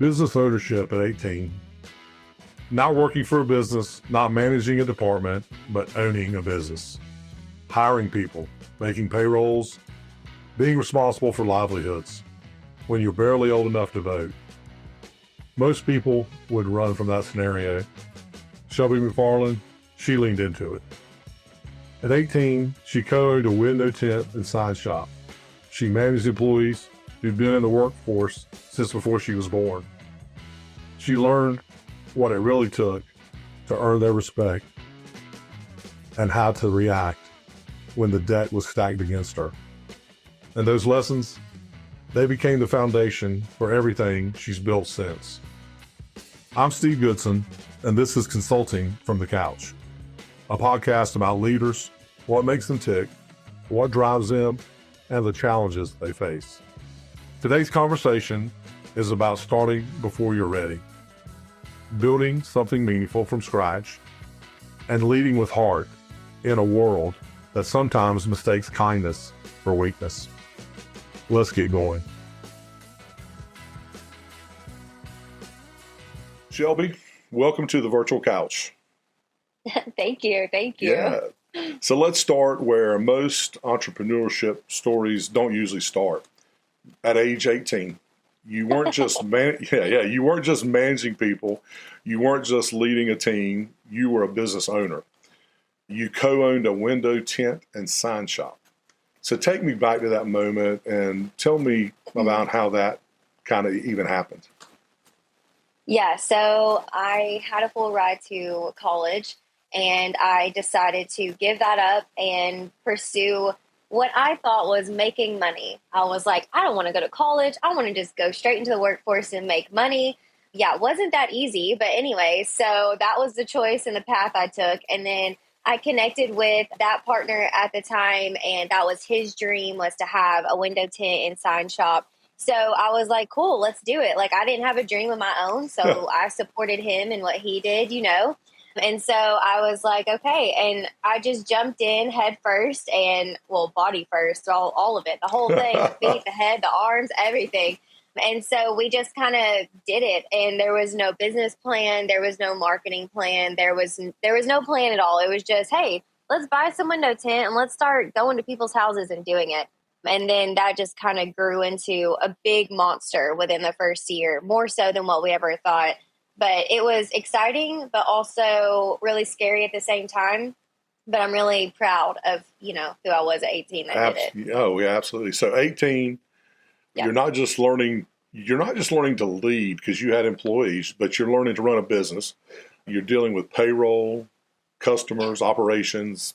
Business ownership at 18. Not working for a business, not managing a department, but owning a business. Hiring people, making payrolls, being responsible for livelihoods when you're barely old enough to vote. Most people would run from that scenario. Shelby McFarland, she leaned into it. At 18, she co-owned a window tint and sign shop. She managed employees who'd been in the workforce since before she was born. She learned what it really took to earn their respect and how to react when the debt was stacked against her. And those lessons, they became the foundation for everything she's built since. I'm Steve Goodson, and this is Consulting from the Couch, a podcast about leaders, what makes them tick, what drives them, and the challenges they face. Today's conversation is about starting before you're ready, building something meaningful from scratch, and leading with heart in a world that sometimes mistakes kindness for weakness. Let's get going. Shelby, welcome to the virtual couch. Thank you. Yeah. So let's start where most entrepreneurship stories don't usually start. At age 18, you weren't just you weren't just managing people, you weren't just leading a team, you were a business owner. You co-owned a window tint and sign shop. So take me back to that moment and tell me about how that kind of even happened. Yeah, so I had a full ride to college and I decided to give that up and pursue what I thought was making money. I was like, I don't want to go to college. I want to just go straight into the workforce and make money. Yeah, it wasn't that easy. But anyway, so that was the choice and the path I took. And then I connected with that partner at the time, and that was his dream, was to have a window tint and sign shop. So I was like, cool, let's do it. Like, I didn't have a dream of my own, so I supported him in what he did. And so I was like, okay. And I just jumped in head first and, well, body first, all of it, the whole thing, the feet, the head, the arms, everything. And so we just kind of did it. And there was no business plan. There was no marketing plan. There was no plan at all. It was just, hey, let's buy some window tint and let's start going to people's houses and doing it. And then that just kind of grew into a big monster within the first year, more so than what we ever thought. But it was exciting, but also really scary at the same time. But I'm really proud of, who I was at 18 that did it. Oh, yeah, absolutely. So 18, Yeah. you're not just learning to lead because you had employees, but you're learning to run a business. You're dealing with payroll, customers, operations,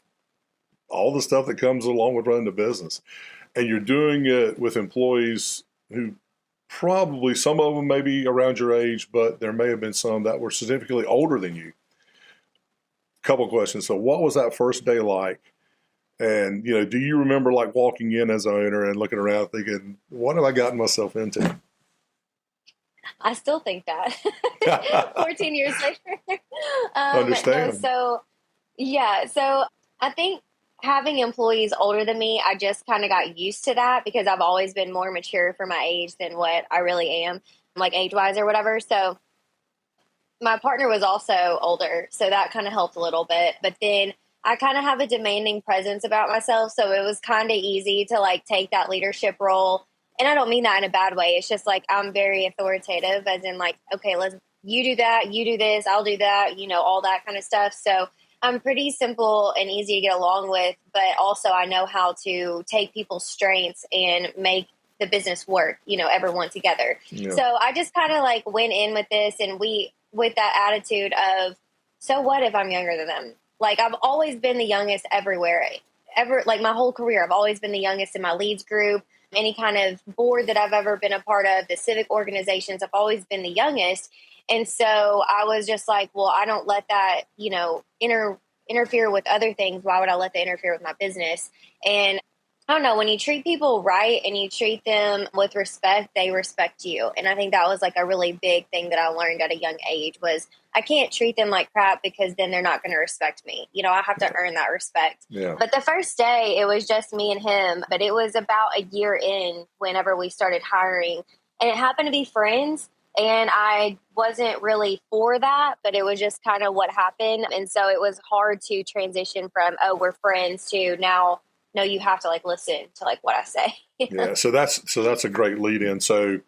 all the stuff that comes along with running a business. And you're doing it with employees who probably, some of them may be around your age, but there may have been some that were significantly older than you. Couple questions. So what was that first day like? And, do you remember like walking in as an owner and looking around thinking, what have I gotten myself into? I still think that 14 years later. Understand. So I think having employees older than me, I just kind of got used to that because I've always been more mature for my age than what I really am, like age-wise or whatever. So my partner was also older, so that kind of helped a little bit. But then I kind of have a demanding presence about myself, so it was kind of easy to like take that leadership role. And I don't mean that in a bad way. It's just like I'm very authoritative, as in like, okay, you do that, you do this, I'll do that, all that kind of stuff. So I'm pretty simple and easy to get along with, but also I know how to take people's strengths and make the business work, everyone together. Yeah. So I just kind of like went in with this and with that attitude of, so what if I'm younger than them? Like, I've always been the youngest everywhere, like my whole career. I've always been the youngest in my leads group, any kind of board that I've ever been a part of, the civic organizations, I've always been the youngest. And so I was just like, well, I don't let that, interfere with other things. Why would I let that interfere with my business? And I don't know, when you treat people right and you treat them with respect, they respect you. And I think that was like a really big thing that I learned at a young age was I can't treat them like crap because then they're not going to respect me. I have to earn that respect. Yeah. But the first day, it was just me and him. But it was about a year in whenever we started hiring. And it happened to be friends. And I wasn't really for that, but it was just kind of what happened. And so it was hard to transition from, oh, we're friends to now, no, you have to like listen to like what I say. Yeah. So that's a great lead in. So,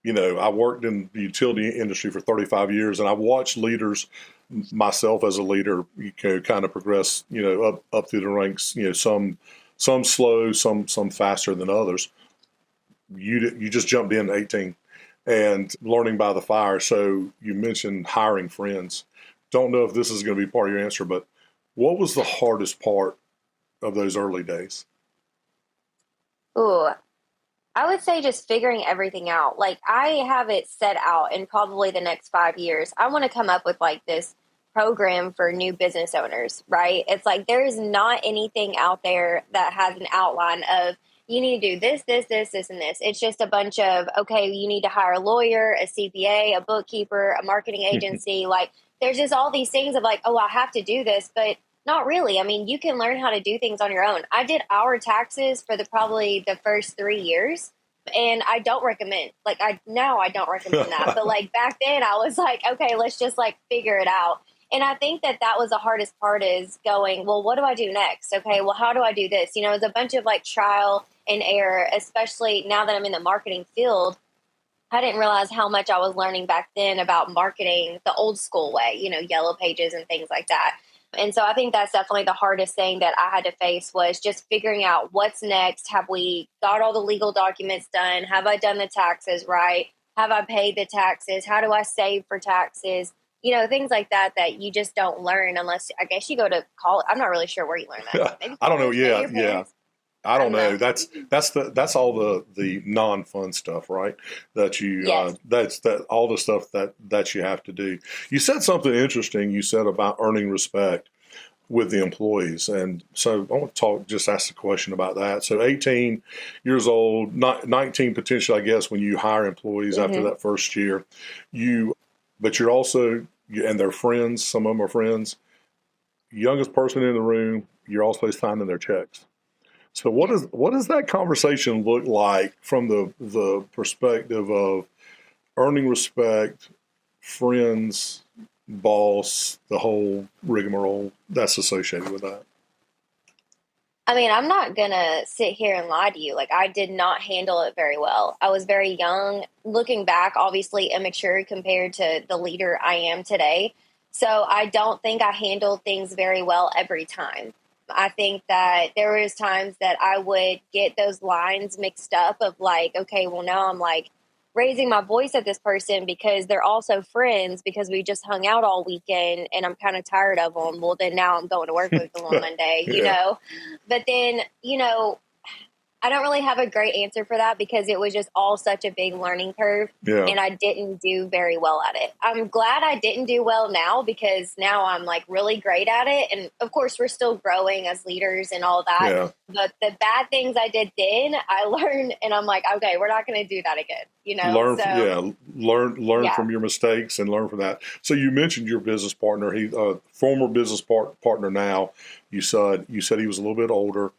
I worked in the utility industry for 35 years, and I watched leaders, myself as a leader, kind of progress, up through the ranks. Some slow, some faster than others. You just jumped in 18 and learning by the fire. So you mentioned hiring friends. Don't know if this is going to be part of your answer, but what was the hardest part of those early days? Ooh, I would say just figuring everything out. Like I have it set out in probably the next 5 years. I want to come up with like this program for new business owners, right? It's like there is not anything out there that has an outline of you need to do this, this, this, this, and this. It's just a bunch of, okay, you need to hire a lawyer, a CPA, a bookkeeper, a marketing agency. Like there's just all these things of like, oh, I have to do this, but not really. I mean, you can learn how to do things on your own. I did our taxes for probably the first 3 years, and I don't recommend. Like I don't recommend that. But like back then, I was like, okay, let's just like figure it out. And I think that was the hardest part is going, well, what do I do next? Okay, well, how do I do this? It's a bunch of like trial and error, especially now that I'm in the marketing field. I didn't realize how much I was learning back then about marketing the old school way, yellow pages and things like that. And so I think that's definitely the hardest thing that I had to face was just figuring out what's next. Have we got all the legal documents done? Have I done the taxes right? Have I paid the taxes? How do I save for taxes? Things like that you just don't learn unless I guess you go to college. I'm not really sure where you learn that. Maybe I don't know. college, maybe your Yeah. parents. I don't know. know. That's all the non-fun stuff, right? That you Yes. that's that all the stuff that you have to do. You said something interesting. You said about earning respect with the employees, and so I want to just ask a question about that. So 18 years old, 19 potentially, I guess, when you hire employees after that first year, but you're also and they're friends. Some of them are friends. Youngest person in the room. You're also signing their checks. So what does that conversation look like from the perspective of earning respect, friends, boss, the whole rigmarole that's associated with that? I mean, I'm not going to sit here and lie to you. Like, I did not handle it very well. I was very young. Looking back, obviously immature compared to the leader I am today. So I don't think I handled things very well every time. I think that there was times that I would get those lines mixed up of like, okay, well, now I'm like raising my voice at this person because they're also friends because we just hung out all weekend and I'm kind of tired of them. Well, then now I'm going to work with them on Monday, But then, I don't really have a great answer for that because it was just all such a big learning curve and I didn't do very well at it. I'm glad I didn't do well now because now I'm like really great at it. And of course we're still growing as leaders and all that. Yeah. But the bad things I did then I learned and I'm like, okay, we're not going to do that again. Learn from your mistakes and learn from that. So you mentioned your business partner, he former business partner now. You said he was a little bit older.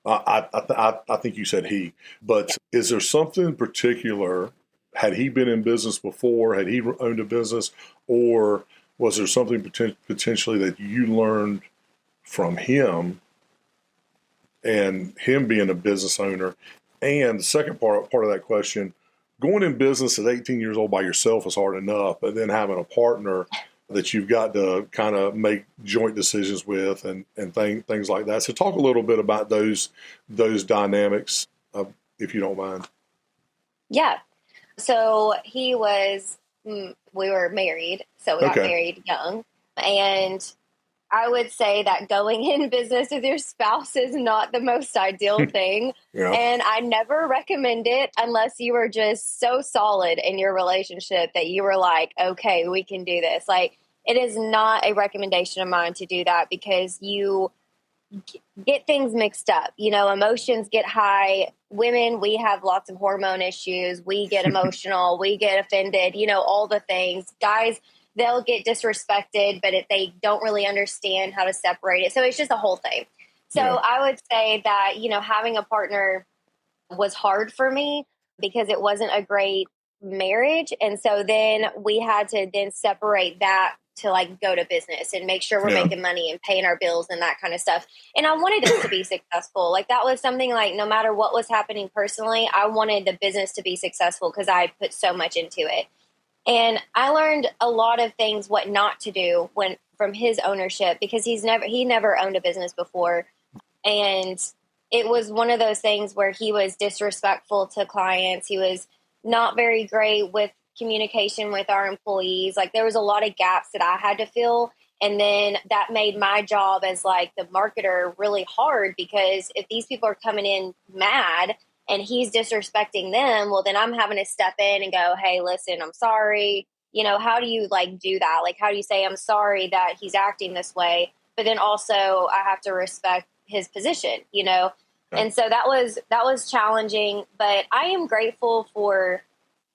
I think you said he, but is there something in particular? Had he been in business before? Had he owned a business, or was there something potentially that you learned from him and him being a business owner? And the second part of that question, going in business at 18 years old by yourself is hard enough, but then having a partner that you've got to kind of make joint decisions with and things like that. So talk a little bit about those dynamics, if you don't mind. Yeah. So he was, we were married. So we got married young. And I would say that going in business with your spouse is not the most ideal thing. Yeah. And I never recommend it unless you were just so solid in your relationship that you were like, okay, we can do this. Like, it is not a recommendation of mine to do that because you get things mixed up. Emotions get high. Women, we have lots of hormone issues. We get emotional. We get offended, all the things. Guys, they'll get disrespected, but they don't really understand how to separate it. So it's just a whole thing. So I would say that, having a partner was hard for me because it wasn't a great marriage. And so then we had to then separate that to like go to business and make sure we're Yeah. making money and paying our bills and that kind of stuff. And I wanted us to be successful. Like that was something like no matter what was happening personally, I wanted the business to be successful because I put so much into it. And I learned a lot of things what not to do when from his ownership because he never owned a business before. And it was one of those things where he was disrespectful to clients. He was not very great with communication with our employees. Like there was a lot of gaps that I had to fill. And then that made my job as like the marketer really hard because if these people are coming in mad and he's disrespecting them, well, then I'm having to step in and go, hey, listen, I'm sorry. You know, how do you like do that? Like, how do you say I'm sorry that he's acting this way? But then also I have to respect his position, you know? And so that was challenging, but I am grateful for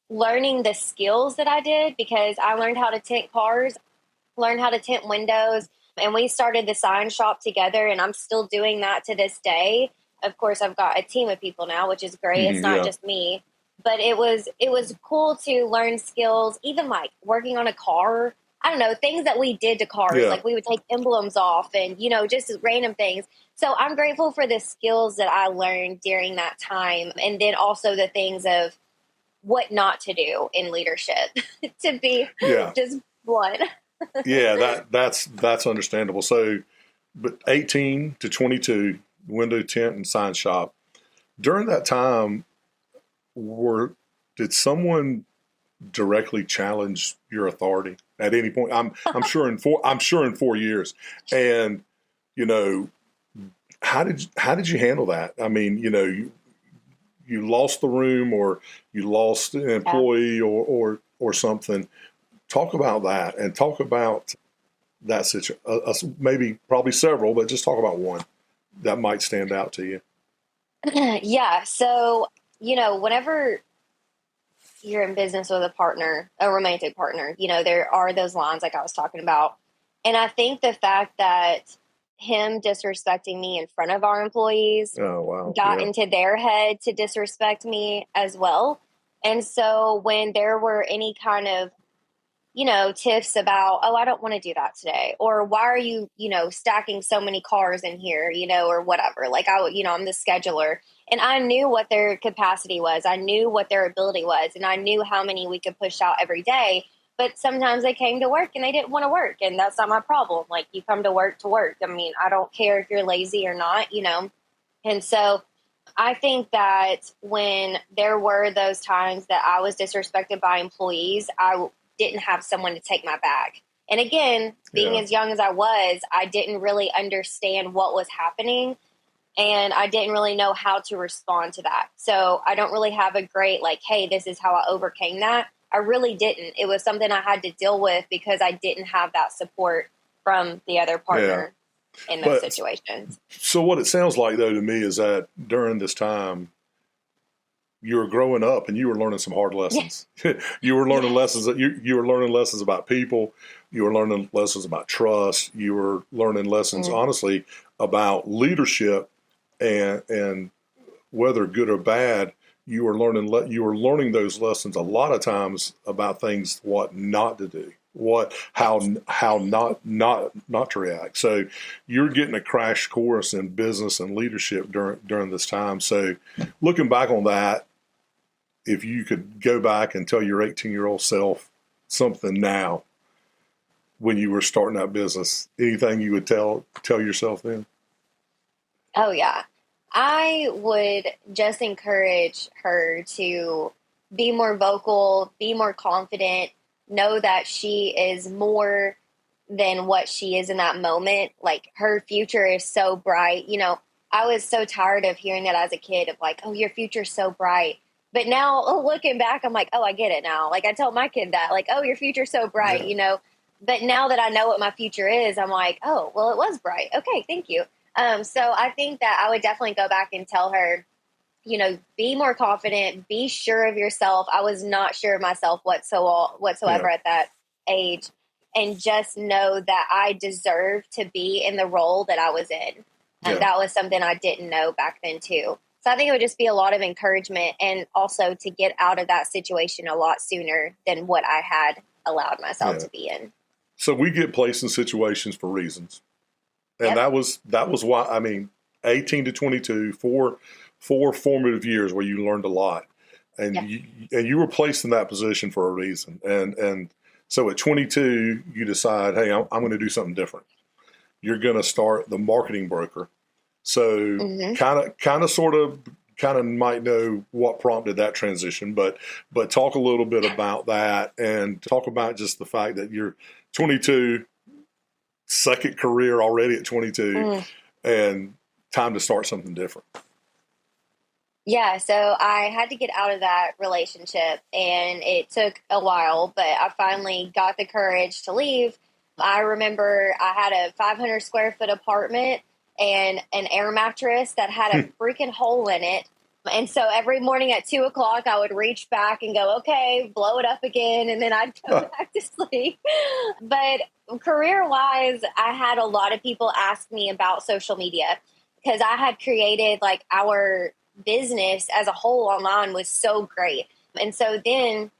learning the skills that I did because I learned how to tint cars, learned how to tint windows, and we started the sign shop together and I'm still doing that to this day. Of course, I've got a team of people now, which is great. It's not just me, but it was cool to learn skills, even like working on a car. I don't know, things that we did to cars, like we would take emblems off and, you know, just random things. So I'm grateful for the skills that I learned during that time. And then also the things of what not to do in leadership to be just blunt. That's understandable. So, but 18 to 22, window tint and sign shop. During that time, did someone directly challenge your authority at any point? I'm sure in 4 years. And you know, how did you handle that? I mean, you know, you lost the room or you lost an employee or something. Talk about that and talk about that situation. Maybe probably several, but just talk about one that might stand out to you. Yeah. So, you know, whenever you're in business with a partner, a romantic partner, you know, there are those lines like I was talking about. And I think the fact that him disrespecting me in front of our employees got into their head to disrespect me as well. And so when there were any kind of, you know, tiffs about, oh, I don't want to do that today, or why are you, you know, stacking so many cars in here, you know, or whatever. Like you know, I'm the scheduler and I knew what their capacity was. I knew what their ability was and I knew how many we could push out every day. But sometimes they came to work and they didn't want to work. And that's not my problem. Like you come to work to work. I mean, I don't care if you're lazy or not, you know? And so I think that when there were those times that I was disrespected by employees, I didn't have someone to take my back. And again, being as young as I was, I didn't really understand what was happening. And I didn't really know how to respond to that. So I don't really have a great, like, hey, this is how I overcame that. I really didn't. It was something I had to deal with because I didn't have that support from the other partner in those situations. So what it sounds like, though, to me is that during this time, you were growing up and you were learning some hard lessons. You were learning lessons that you were learning lessons about people. You were learning lessons about trust. You were learning lessons, honestly, about leadership and whether good or bad. You were learning those lessons a lot of times about things, what not to do, how not to react. So you're getting a crash course in business and leadership during this time. So looking back on that, if you could go back and tell your 18-year-old self something now when you were starting that business, anything you would tell yourself then? Oh, yeah. I would just encourage her to be more vocal, be more confident, know that she is more than what she is in that moment. Like her future is so bright. You know, I was so tired of hearing that as a kid of like, oh, your future's so bright. But now looking back, I'm like, oh, I get it now. Like I tell my kid that, like, oh, your future's so bright, you know. But now that I know what my future is, I'm like, oh, well, it was bright. Okay, thank you. So I think that I would definitely go back and tell her, you know, be more confident, be sure of yourself. I was not sure of myself whatsoever at that age. And just know that I deserve to be in the role that I was in. And that was something I didn't know back then too. So I think it would just be a lot of encouragement and also to get out of that situation a lot sooner than what I had allowed myself to be in. So we get placed in situations for reasons. And that was why, I mean, 18 to 22, four formative years where you learned a lot. And you were placed in that position for a reason. And so at 22, you decide, hey, I'm going to do something different. You're going to start the marketing broker. So kind of might know what prompted that transition, but talk a little bit about that and talk about just the fact that you're 22, second career already at 22, and time to start something different. Yeah, so I had to get out of that relationship, and it took a while, but I finally got the courage to leave. I remember I had a 500 square foot apartment and an air mattress that had a freaking hole in it. And so every morning at 2 o'clock, I would reach back and go, okay, blow it up again. And then I'd go back to sleep. But career-wise, I had a lot of people ask me about social media because I had created like our business as a whole online was so great. And so then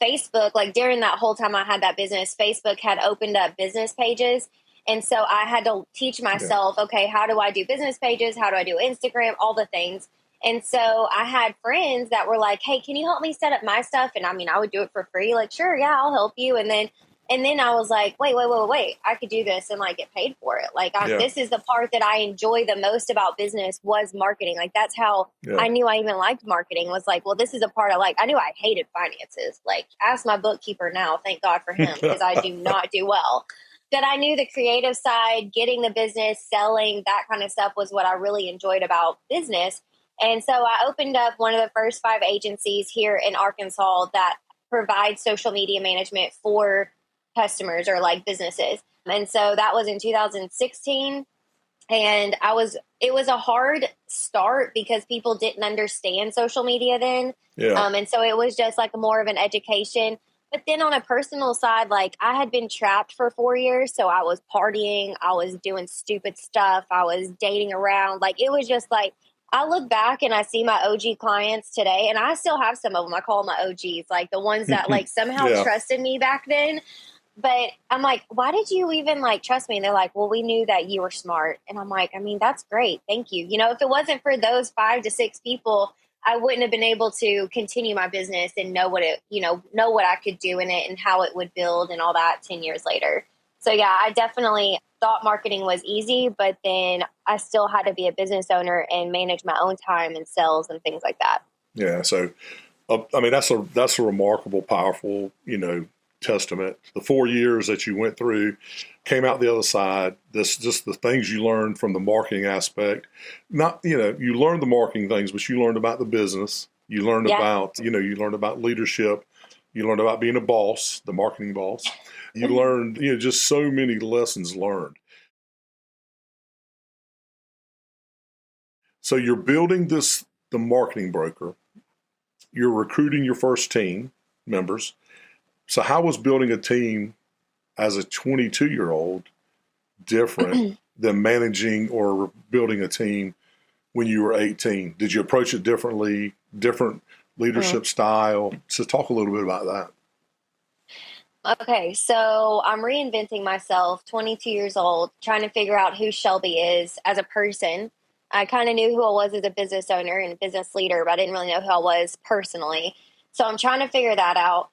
Facebook, like during that whole time I had that business, Facebook had opened up business pages. And so I had to teach myself, okay, how do I do business pages? How do I do Instagram? All the things. And so I had friends that were like, hey, can you help me set up my stuff? And I mean, I would do it for free. Like, sure, yeah, I'll help you. And then I was like, wait, I could do this and like get paid for it. Like this is the part that I enjoy the most about business was marketing. Like that's how I knew I even liked marketing was like, well, this is a part I like. I knew I hated finances. Like ask my bookkeeper now. Thank God for him because I do not do well. That I knew the creative side, getting the business, selling, that kind of stuff was what I really enjoyed about business. And so I opened up one of the first 5 agencies here in Arkansas that provide social media management for customers or like businesses. And so that was in 2016. And it was a hard start because people didn't understand social media then. And so it was just like more of an education. But then on a personal side, like I had been trapped for 4 years. So I was partying, I was doing stupid stuff, I was dating around. Like it was just like, I look back and I see my OG clients today, and I still have some of them. I call them my OGs, like the ones that like somehow trusted me back then. But I'm like, why did you even like trust me? And they're like, well, we knew that you were smart. And I'm like, I mean, that's great. Thank you. You know, if it wasn't for those 5 to 6 people, I wouldn't have been able to continue my business and know what I could do in it and how it would build and all that 10 years later. So yeah, I definitely thought marketing was easy, but then I still had to be a business owner and manage my own time and sales and things like that. Yeah. So, I mean, that's a remarkable, powerful, testament. The 4 years that you went through, came out the other side. This just the things you learned from the marketing aspect. Not you learned the marketing things, but you learned about the business. You learned about you learned about leadership. You learned about being a boss, the marketing boss. You learned just so many lessons learned. So you're building the marketing broker. You're recruiting your first team members. So how was building a team as a 22-year-old different than managing or building a team when you were 18? Did you approach it differently, different leadership style? So talk a little bit about that. Okay, so I'm reinventing myself, 22 years old, trying to figure out who Shelby is as a person. I kind of knew who I was as a business owner and a business leader, but I didn't really know who I was personally. So I'm trying to figure that out.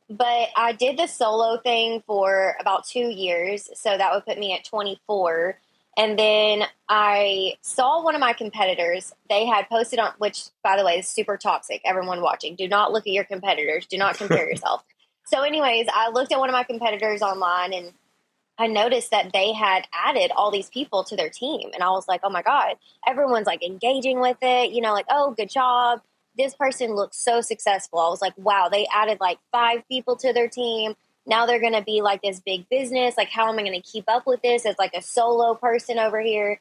But I did the solo thing for about 2 years. So that would put me at 24. And then I saw one of my competitors. They had posted on, which, by the way, is super toxic. Everyone watching, do not look at your competitors. Do not compare yourself. So anyways, I looked at one of my competitors online and I noticed that they had added all these people to their team. And I was like, oh my God, everyone's like engaging with it. Like, oh, good job. This person looks so successful. I was like, wow, they added like 5 people to their team. Now they're going to be like this big business. Like, how am I going to keep up with this as like a solo person over here?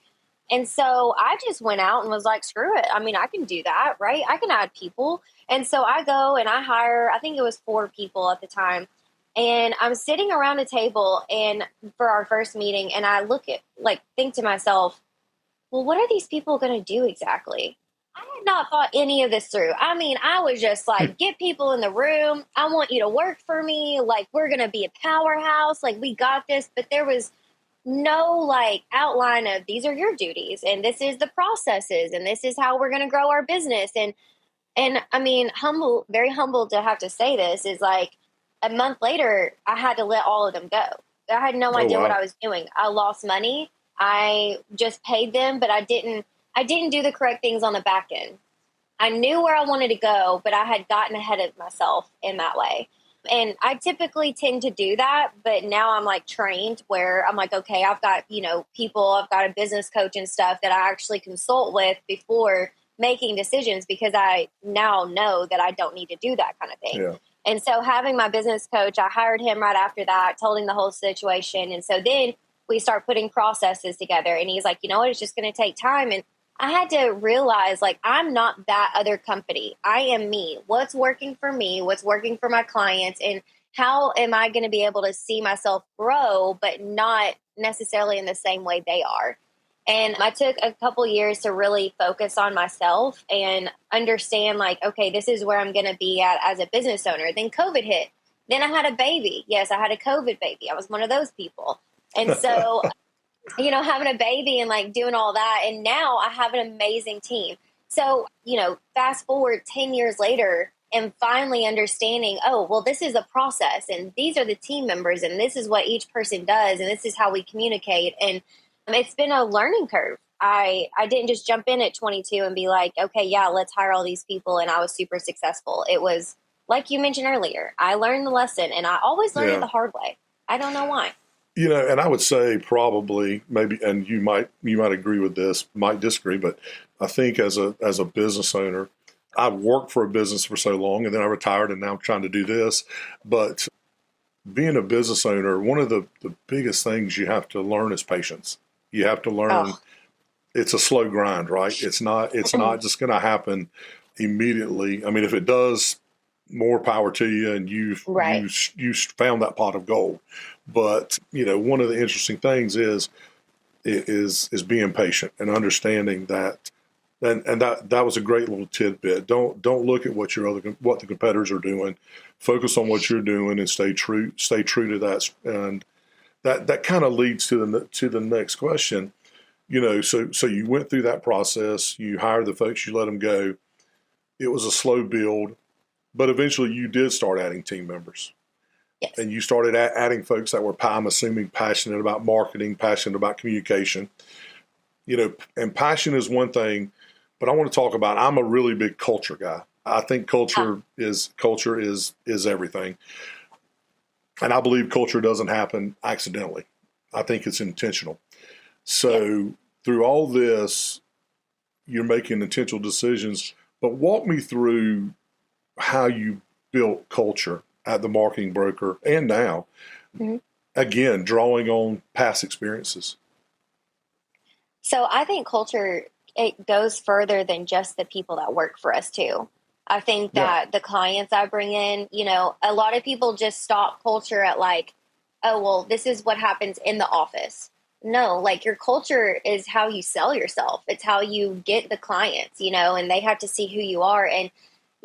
And so I just went out and was like, screw it. I mean, I can do that, right? I can add people. And so I go and I hire, I think it was 4 people at the time. And I'm sitting around a table and for our first meeting, and I think to myself, well, what are these people going to do exactly? I had not thought any of this through. I mean, I was just like, get people in the room. I want you to work for me. Like, we're going to be a powerhouse. Like, we got this. But there was no like outline of these are your duties and this is the processes and this is how we're going to grow our business. And I mean, very humbled to have to say this is like a month later, I had to let all of them go. I had no idea what I was doing. I lost money. I just paid them, but I didn't do the correct things on the back end. I knew where I wanted to go, but I had gotten ahead of myself in that way. And I typically tend to do that, but now I'm like trained where I'm like, okay, I've got, people, I've got a business coach and stuff that I actually consult with before making decisions because I now know that I don't need to do that kind of thing. Yeah. And so having my business coach, I hired him right after that, told him the whole situation. And so then we start putting processes together and he's like, you know what, it's just going to take time. And I had to realize, like, I'm not that other company. I am me. What's working for me? What's working for my clients? And how am I going to be able to see myself grow, but not necessarily in the same way they are? And I took a couple years to really focus on myself and understand, like, okay, this is where I'm going to be at as a business owner. Then COVID hit. Then I had a baby. Yes, I had a COVID baby. I was one of those people. And so having a baby and like doing all that. And now I have an amazing team. So, fast forward 10 years later and finally understanding, oh, well, this is a process and these are the team members and this is what each person does. And this is how we communicate. And it's been a learning curve. I didn't just jump in at 22 and be like, okay, yeah, let's hire all these people. And I was super successful. It was like you mentioned earlier, I learned the lesson and I always learn it the hard way. I don't know why. And I would say probably maybe, and you might agree with this, might disagree, but I think as a business owner, I've worked for a business for so long and then I retired and now I'm trying to do this. But being a business owner, one of the biggest things you have to learn is patience. You have to learn it's a slow grind, right? It's not just going to happen immediately. I mean, if it does, more power to you and you found that pot of gold. But, one of the interesting things is being patient and understanding that, and that was a great little tidbit. Don't look at what the competitors are doing. Focus on what you're doing and stay true to that. And that kind of leads to the next question. So you went through that process. You hired the folks. You let them go. It was a slow build, but eventually you did start adding team members. Yes. And you started adding folks that were, I'm assuming, passionate about marketing, passionate about communication. And passion is one thing, but I want to talk about, I'm a really big culture guy. I think culture is everything. And I believe culture doesn't happen accidentally. I think it's intentional. So through all this, you're making intentional decisions, but walk me through how you built culture at the marketing broker and now, again, drawing on past experiences. So I think culture, it goes further than just the people that work for us too. I think that the clients I bring in, a lot of people just stop culture at like, oh, well, this is what happens in the office. No, like your culture is how you sell yourself. It's how you get the clients, and they have to see who you are. And,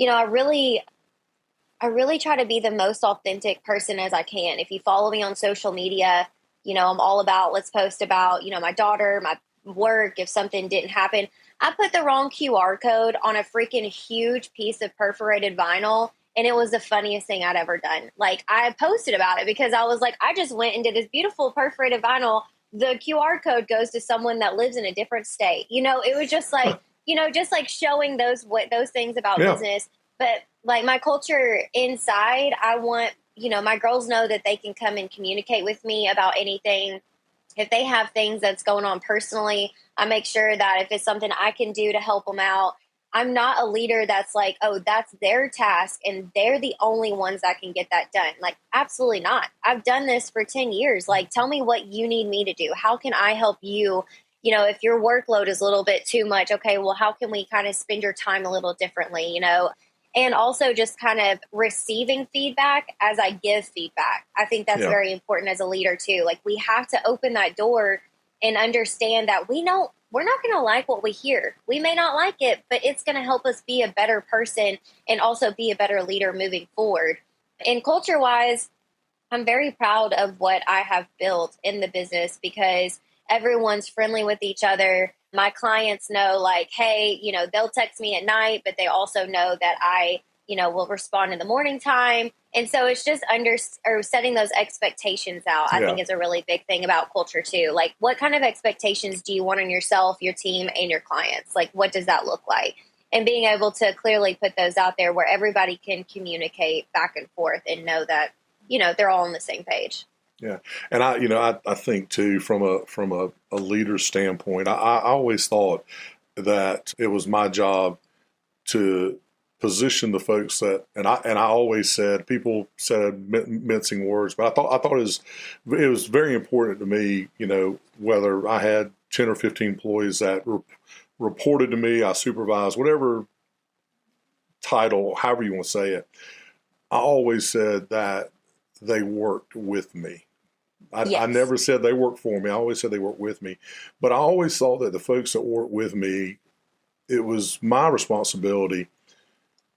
I really try to be the most authentic person as I can. If you follow me on social media, I'm all about, let's post about, my daughter, my work. If something didn't happen, I put the wrong QR code on a freaking huge piece of perforated vinyl. And it was the funniest thing I'd ever done. Like, I posted about it because I was like, I just went and did this beautiful perforated vinyl. The QR code goes to someone that lives in a different state. It was just like, just like showing those things about business. But like my culture inside, I want, my girls know that they can come and communicate with me about anything. If they have things that's going on personally, I make sure that if it's something I can do to help them out, I'm not a leader that's like, oh, that's their task and they're the only ones that can get that done. Like, absolutely not. I've done this for 10 years. Like, tell me what you need me to do. How can I help you? If your workload is a little bit too much, okay, well, how can we kind of spend your time a little differently, And also just kind of receiving feedback as I give feedback. I think that's very important as a leader too. Like, we have to open that door and understand that we're not going to like what we hear. We may not like it, but it's going to help us be a better person and also be a better leader moving forward. And culture wise, I'm very proud of what I have built in the business because everyone's friendly with each other. My clients know, like, hey, they'll text me at night, but they also know that I, will respond in the morning time. And so it's just setting those expectations out, I think is a really big thing about culture too. Like, what kind of expectations do you want on yourself, your team, and your clients? Like, what does that look like? And being able to clearly put those out there where everybody can communicate back and forth and know that, they're all on the same page. Yeah. And I think too, from a leader's standpoint, I always thought that it was my job to position the folks that, and I always said, people said mincing words, but I thought it was very important to me, whether I had 10 or 15 employees that reported to me, I supervised, whatever title, however you want to say it. I always said that they worked with me. I never said they worked for me. I always said they worked with me. But I always thought that the folks that worked with me, it was my responsibility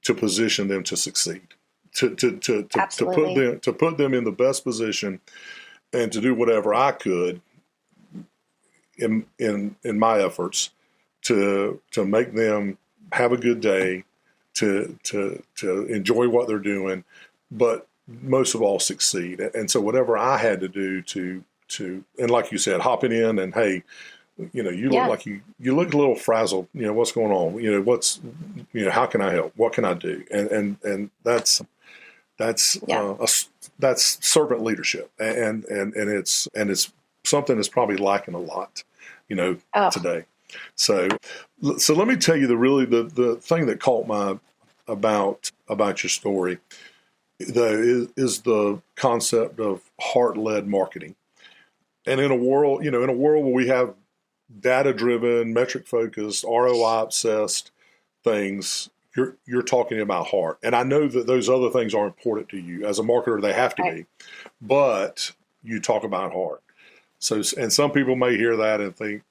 to position them to succeed, to put them in the best position, and to do whatever I could in my efforts to make them have a good day, to enjoy what they're doing, but most of all succeed. And so whatever I had to do to and like you said, hopping in and, hey, you look like you look a little frazzled, what's going on, how can I help, what can I do? And that's servant leadership, and it's something that's probably lacking a lot, today. So let me tell you the thing that caught my about your story, though, is the concept of heart-led marketing. And in a world where we have data-driven, metric-focused, ROI-obsessed things, you're talking about heart. And I know that those other things are important to you. As a marketer, they have to be. But you talk about heart. So, and some people may hear that and think,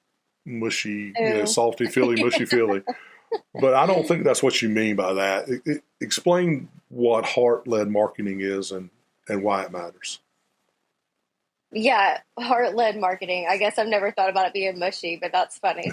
mushy, salty, feely, mushy, feely. But I don't think that's what you mean by that. Explain what heart-led marketing is and why it matters. Yeah, heart-led marketing. I guess I've never thought about it being mushy, but that's funny.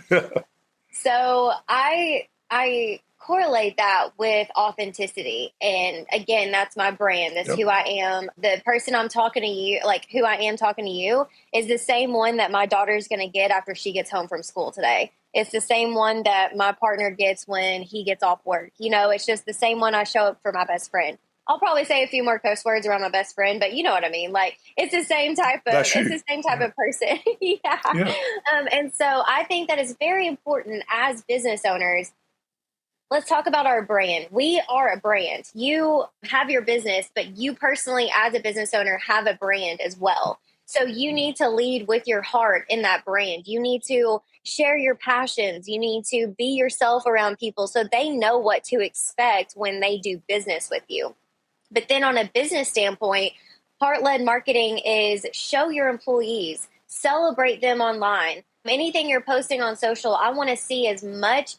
So I correlate that with authenticity. And again, that's my brand. That's who I am. The person I'm talking to you, like who I am talking to you, is the same one that my daughter's going to get after she gets home from school today. It's the same one that my partner gets when he gets off work. It's just the same one I show up for my best friend. I'll probably say a few more curse words around my best friend, but you know what I mean? Like, it's the same type of person. Yeah. And so I think that it's very important as business owners. Let's talk about our brand. We are a brand. You have your business, but you personally, as a business owner, have a brand as well. So you need to lead with your heart in that brand. You need to share your passions. You need to be yourself around people so they know what to expect when they do business with you. But then on a business standpoint, heart-led marketing is show your employees, celebrate them online. Anything you're posting on social, I want to see as much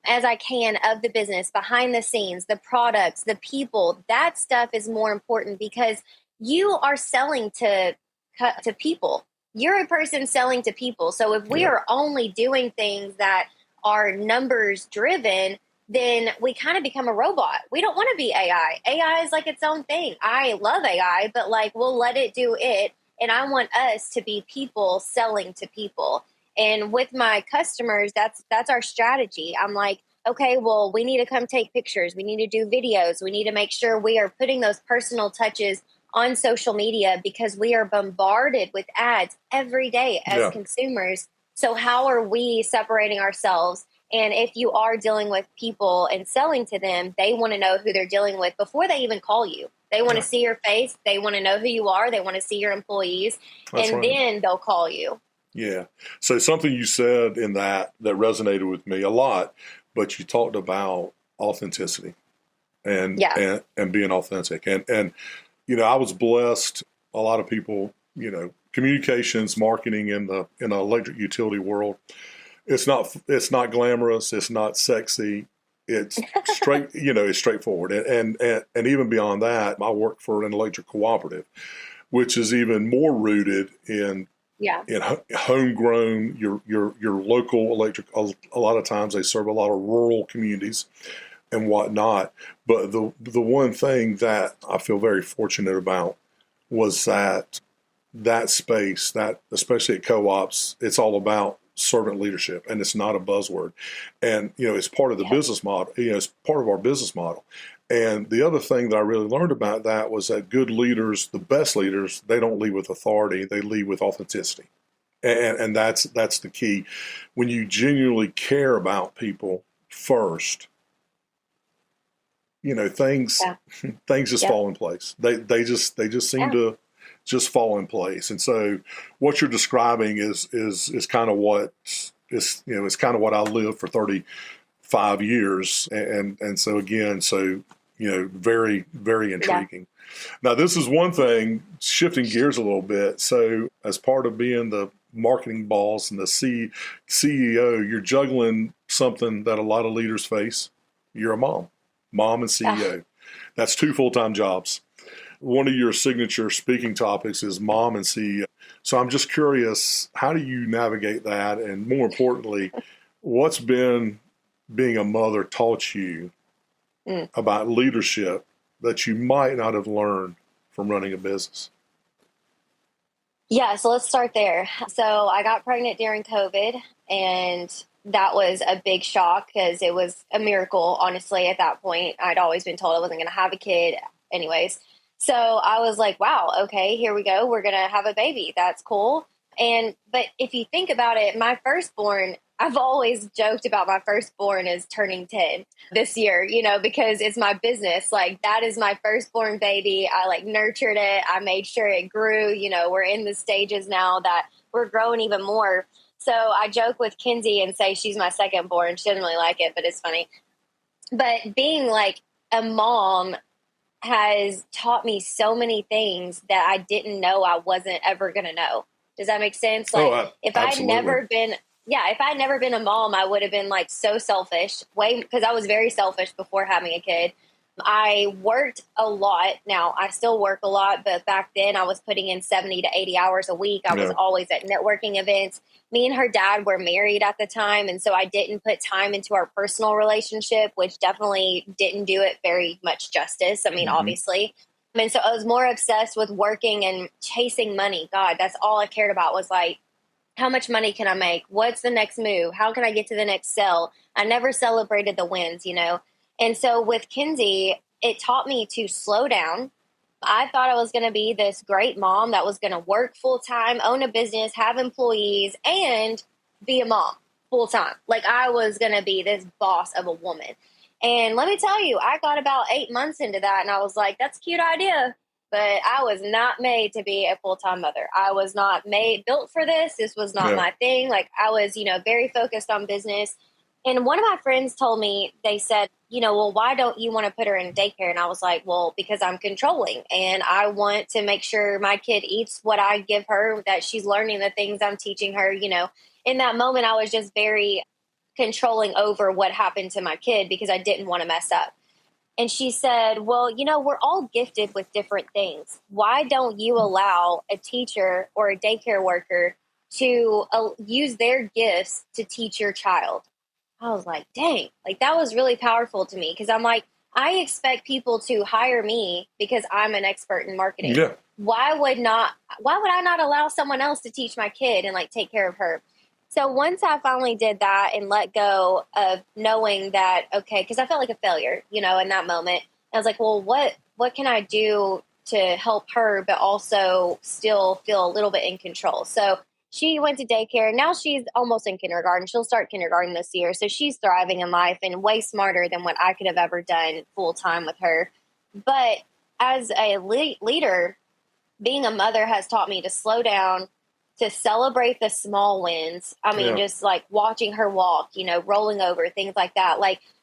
as I can of the business, behind the scenes, the products, the people. That stuff is more important because you are selling to people. You're a person selling to people. So if we are only doing things that are numbers driven, then we kind of become a robot. We don't want to be AI. AI is like its own thing. I love AI, but like we'll let it do it. And I want us to be people selling to people. And with my customers, that's our strategy. I'm like, okay, well, we need to come take pictures. We need to do videos. We need to make sure we are putting those personal touches on social media because we are bombarded with ads every day as consumers. So how are we separating ourselves? And if you are dealing with people and selling to them, they want to know who they're dealing with before they even call you. They want to see your face. They want to know who you are. They want to see your employees. Then they'll call you. Yeah. So something you said in that resonated with me a lot, but you talked about authenticity and being authentic. And I was blessed. A lot of people, communications marketing in the electric utility world. It's not glamorous. It's not sexy. It's straight, it's straightforward. And even beyond that, I work for an electric cooperative, which is even more rooted in homegrown, your local electric. A lot of times they serve a lot of rural communities and whatnot. But the one thing that I feel very fortunate about was that space, that especially at co-ops, it's all about servant leadership, and it's not a buzzword. And it's part of the business model. It's part of our business model. And the other thing that I really learned about that was that good leaders, the best leaders, they don't lead with authority; they lead with authenticity. And that's the key. When you genuinely care about people first, things just fall in place. They just seem to just fall in place. And so what you're describing is kind of what is, it's kind of what I lived for 35 years. And so again, very, very intriguing. Now, this is one thing, shifting gears a little bit. So as part of being the marketing boss and the CEO, you're juggling something that a lot of leaders face. You're a mom and CEO. That's 2 full-time jobs. One of your signature speaking topics is mom and CEO. So I'm just curious, how do you navigate that? And more importantly, what's been being a mother taught you about leadership that you might not have learned from running a business? Yeah, so let's start there. So I got pregnant during COVID, and that was a big shock because it was a miracle, honestly, at that point. I'd always been told I wasn't going to have a kid anyways. So I was like, wow, okay, here we go. We're going to have a baby. That's cool. But if you think about it, my firstborn, I've always joked about my firstborn is turning 10 this year, because it's my business. Like, that is my firstborn baby. I nurtured it. I made sure it grew. We're in the stages now that we're growing even more. So I joke with Kinsey and say she's my secondborn. She doesn't really like it, but it's funny. But being a mom has taught me so many things that I didn't know I wasn't ever going to know. Does that make sense? If I'd never been a mom, I would have been so selfish, because I was very selfish before having a kid. I worked a lot. Now I still work a lot, but back then I was putting in 70 to 80 hours a week. I was always at networking events. Me and her dad were married at the time, and so I didn't put time into our personal relationship, which definitely didn't do it very much justice. I mean, obviously. And so I was more obsessed with working and chasing money. God, that's all I cared about was how much money can I make? What's the next move? How can I get to the next sale? I never celebrated the wins, And so with Kinsey, it taught me to slow down. I thought I was going to be this great mom that was going to work full time, own a business, have employees, and be a mom full time. I was going to be this boss of a woman. And let me tell you, I got about 8 months into that, and I was like, that's a cute idea. But I was not made to be a full-time mother. I was not built for this. This was not my thing. I was, very focused on business. And one of my friends told me, they said, well, why don't you want to put her in daycare? And I was like, well, because I'm controlling and I want to make sure my kid eats what I give her, that she's learning the things I'm teaching her. In that moment, I was just very controlling over what happened to my kid because I didn't want to mess up. And she said, well, we're all gifted with different things. Why don't you allow a teacher or a daycare worker to use their gifts to teach your child? I was like, dang, that was really powerful to me, because I'm like, I expect people to hire me because I'm an expert in marketing. Yeah. Why would I not allow someone else to teach my kid and take care of her? So once I finally did that and let go of knowing that, okay, because I felt like a failure, in that moment. I was like, well, what can I do to help her, but also still feel a little bit in control? So she went to daycare. Now she's almost in kindergarten. She'll start kindergarten this year. So she's thriving in life and way smarter than what I could have ever done full time with her. But as a leader, being a mother has taught me to slow down, to celebrate the small wins. I mean, just watching her walk, rolling over, things like that.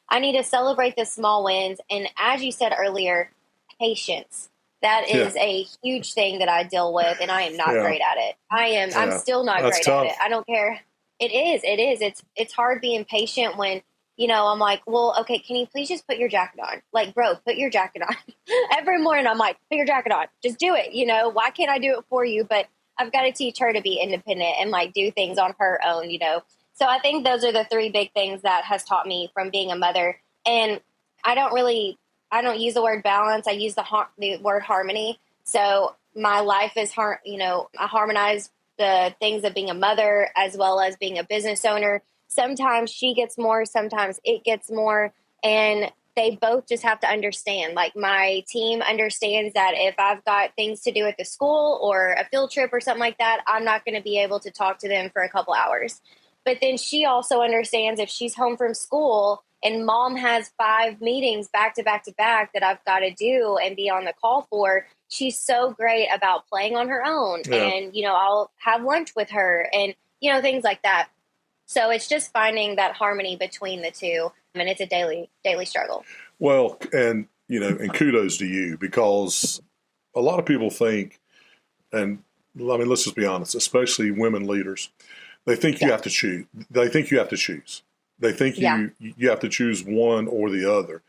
I need to celebrate the small wins. And as you said earlier, patience. That Yeah. is a huge thing that I deal with, and I am not Yeah. great at it. I'm Yeah. still not That's great at it. tough. I don't care. It is. It's hard being patient when, I'm like, well, okay, can you please just put your jacket on? Like, bro, put your jacket on. Every morning I'm like, put your jacket on. Just do it. Why can't I do it for you? But I've got to teach her to be independent and like do things on her own. So I think those are the three big things that has taught me from being a mother. And I don't use the word balance. I use the word harmony. So my life is I harmonize the things of being a mother as well as being a business owner. Sometimes she gets more, sometimes it gets more, and they both just have to understand. Like, my team understands that if I've got things to do at the school or a field trip or something like that, I'm not going to be able to talk to them for a couple hours. But then she also understands if she's home from school and mom has 5 meetings back to back to back that I've got to do and be on the call for, she's so great about playing on her own. Yeah. And, I'll have lunch with her and, things like that. So it's just finding that harmony between the two. I mean, it's a daily struggle. Well, and kudos to you, because a lot of people think, and I mean, let's just be honest, especially women leaders, they think you have to choose. They think you have to choose. They think you have to choose one or the other,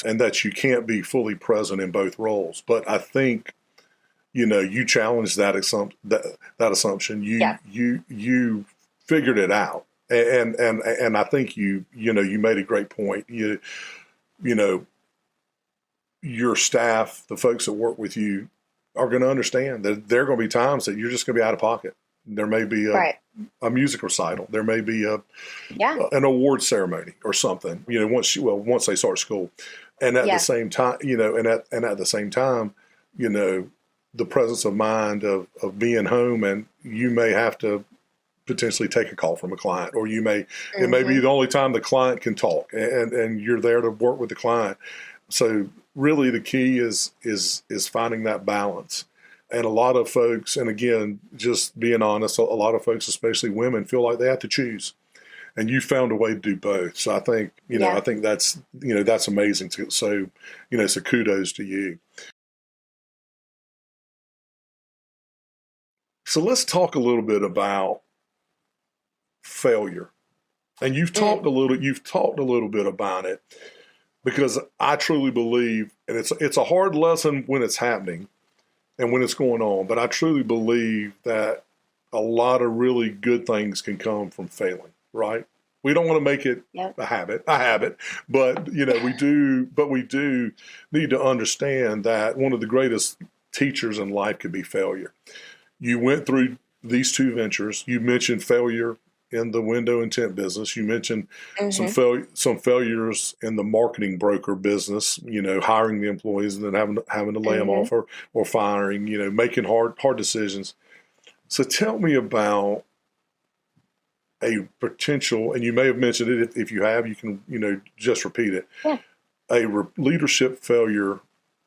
and that you can't be fully present in both roles. But I think, you challenged that assumption. You figured it out, and I think you made a great point. Your staff, the folks that work with you, are going to understand that there are going to be times that you're just going to be out of pocket. There may be a music recital. There may be an award ceremony or something. Once they start school, and at the same time, and at the same time, the presence of mind of being home, and you may have to potentially take a call from a client, or it may be the only time the client can talk, and you're there to work with the client. So really, the key is finding that balance. And a lot of folks, and again, just being honest, a lot of folks, especially women, feel like they have to choose. And you found a way to do both. So I think, I think that's amazing. So kudos to you. So let's talk a little bit about failure. And you've talked a little bit about it, because I truly believe, and it's a hard lesson when it's happening and when it's going on, but I truly believe that a lot of really good things can come from failing, right? We don't want to make it a habit, but we do need to understand that one of the greatest teachers in life could be failure. You went through these 2 ventures. You mentioned failure in the window and tint business. You mentioned some failures in the marketing broker business, hiring the employees and then having to lay them off or firing, making hard decisions. So tell me about a potential, and you may have mentioned it. If you have, you can, just repeat it. Yeah. A leadership failure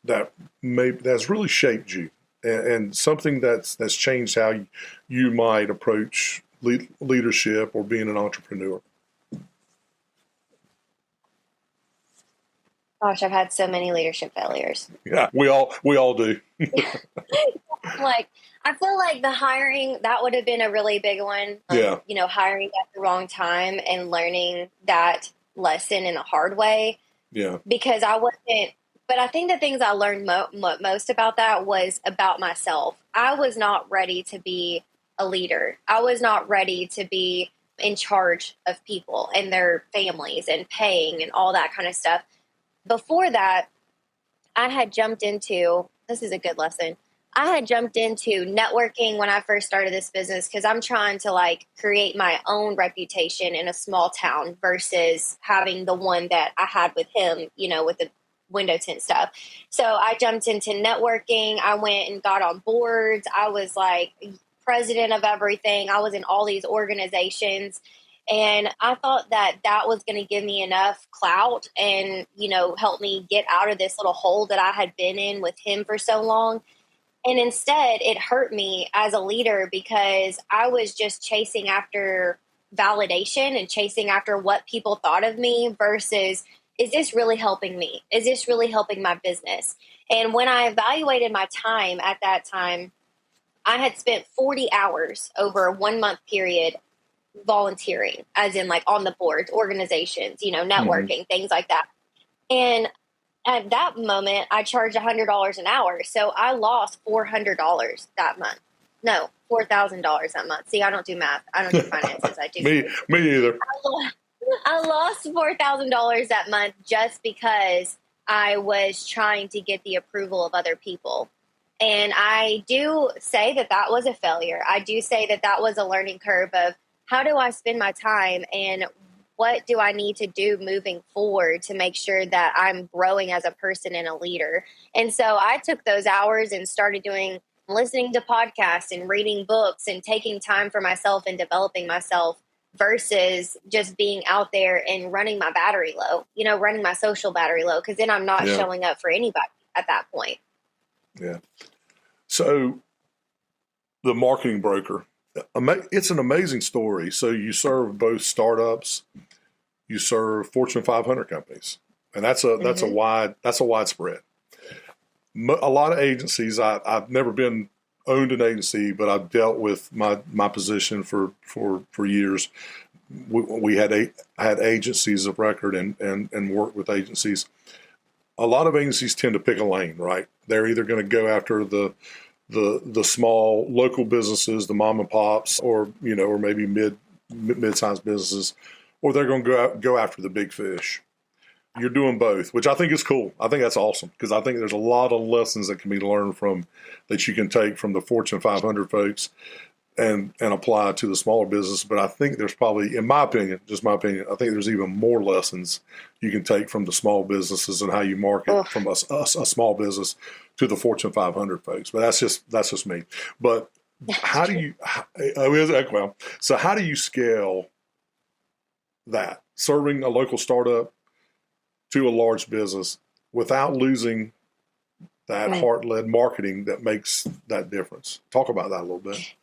that's really shaped you, and something that's changed how you might approach leadership or being an entrepreneur. Gosh, I've had so many leadership failures. Yeah, we all do. Like, I feel like the hiring, that would have been a really big one. Hiring at the wrong time and learning that lesson in a hard way. Yeah. Because but I think the things I learned most about that was about myself. I was not ready to be a leader. I was not ready to be in charge of people and their families and paying and all that kind of stuff. Before that, I had jumped into, this is a good lesson, I had jumped into networking when I first started this business, because I'm trying to create my own reputation in a small town versus having the one that I had with him, with the window tint stuff. So I jumped into networking. I went and got on boards. I was president of everything. I was in all these organizations. And I thought that was going to give me enough clout and, help me get out of this little hole that I had been in with him for so long. And instead, it hurt me as a leader, because I was just chasing after validation and chasing after what people thought of me versus is this really helping me? Is this really helping my business? And when I evaluated my time at that time, I had spent 40 hours over a 1 month period volunteering, as in like on the boards, organizations, networking, things like that. And at that moment, I charged $100 an hour. So I lost $400 that month. No, $4,000 that month. See, I don't do math. I don't do finances. I do. Me either. I lost $4,000 that month just because I was trying to get the approval of other people. And I do say that that was a failure. I do say that that was a learning curve of how do I spend my time and what do I need to do moving forward to make sure that I'm growing as a person and a leader. And so I took those hours and started listening to podcasts and reading books and taking time for myself and developing myself versus just being out there and running my battery low, running my social battery low, because then I'm not showing up for anybody at that point. Yeah. So the marketing broker, it's an amazing story. So you serve both startups, you serve Fortune 500 companies, and that's a widespread. A lot of agencies, I've never owned an agency, but I've dealt with my position for years. We had agencies of record and worked with agencies. A lot of agencies tend to pick a lane, right? They're either going to go after the small local businesses, the mom and pops, or maybe mid-sized businesses, or they're going to go after the big fish. You're doing both, which I think is cool. I think that's awesome because I think there's a lot of lessons that can be learned that you can take from the Fortune 500 folks and apply to the smaller business. But I think there's probably, in my opinion, just my opinion, I think there's even more lessons you can take from the small businesses and how you market from a small business to the Fortune 500 folks. But that's just me. But how do you? So how do you scale that, serving a local startup to a large business without losing that heart-led marketing that makes that difference? Talk about that a little bit.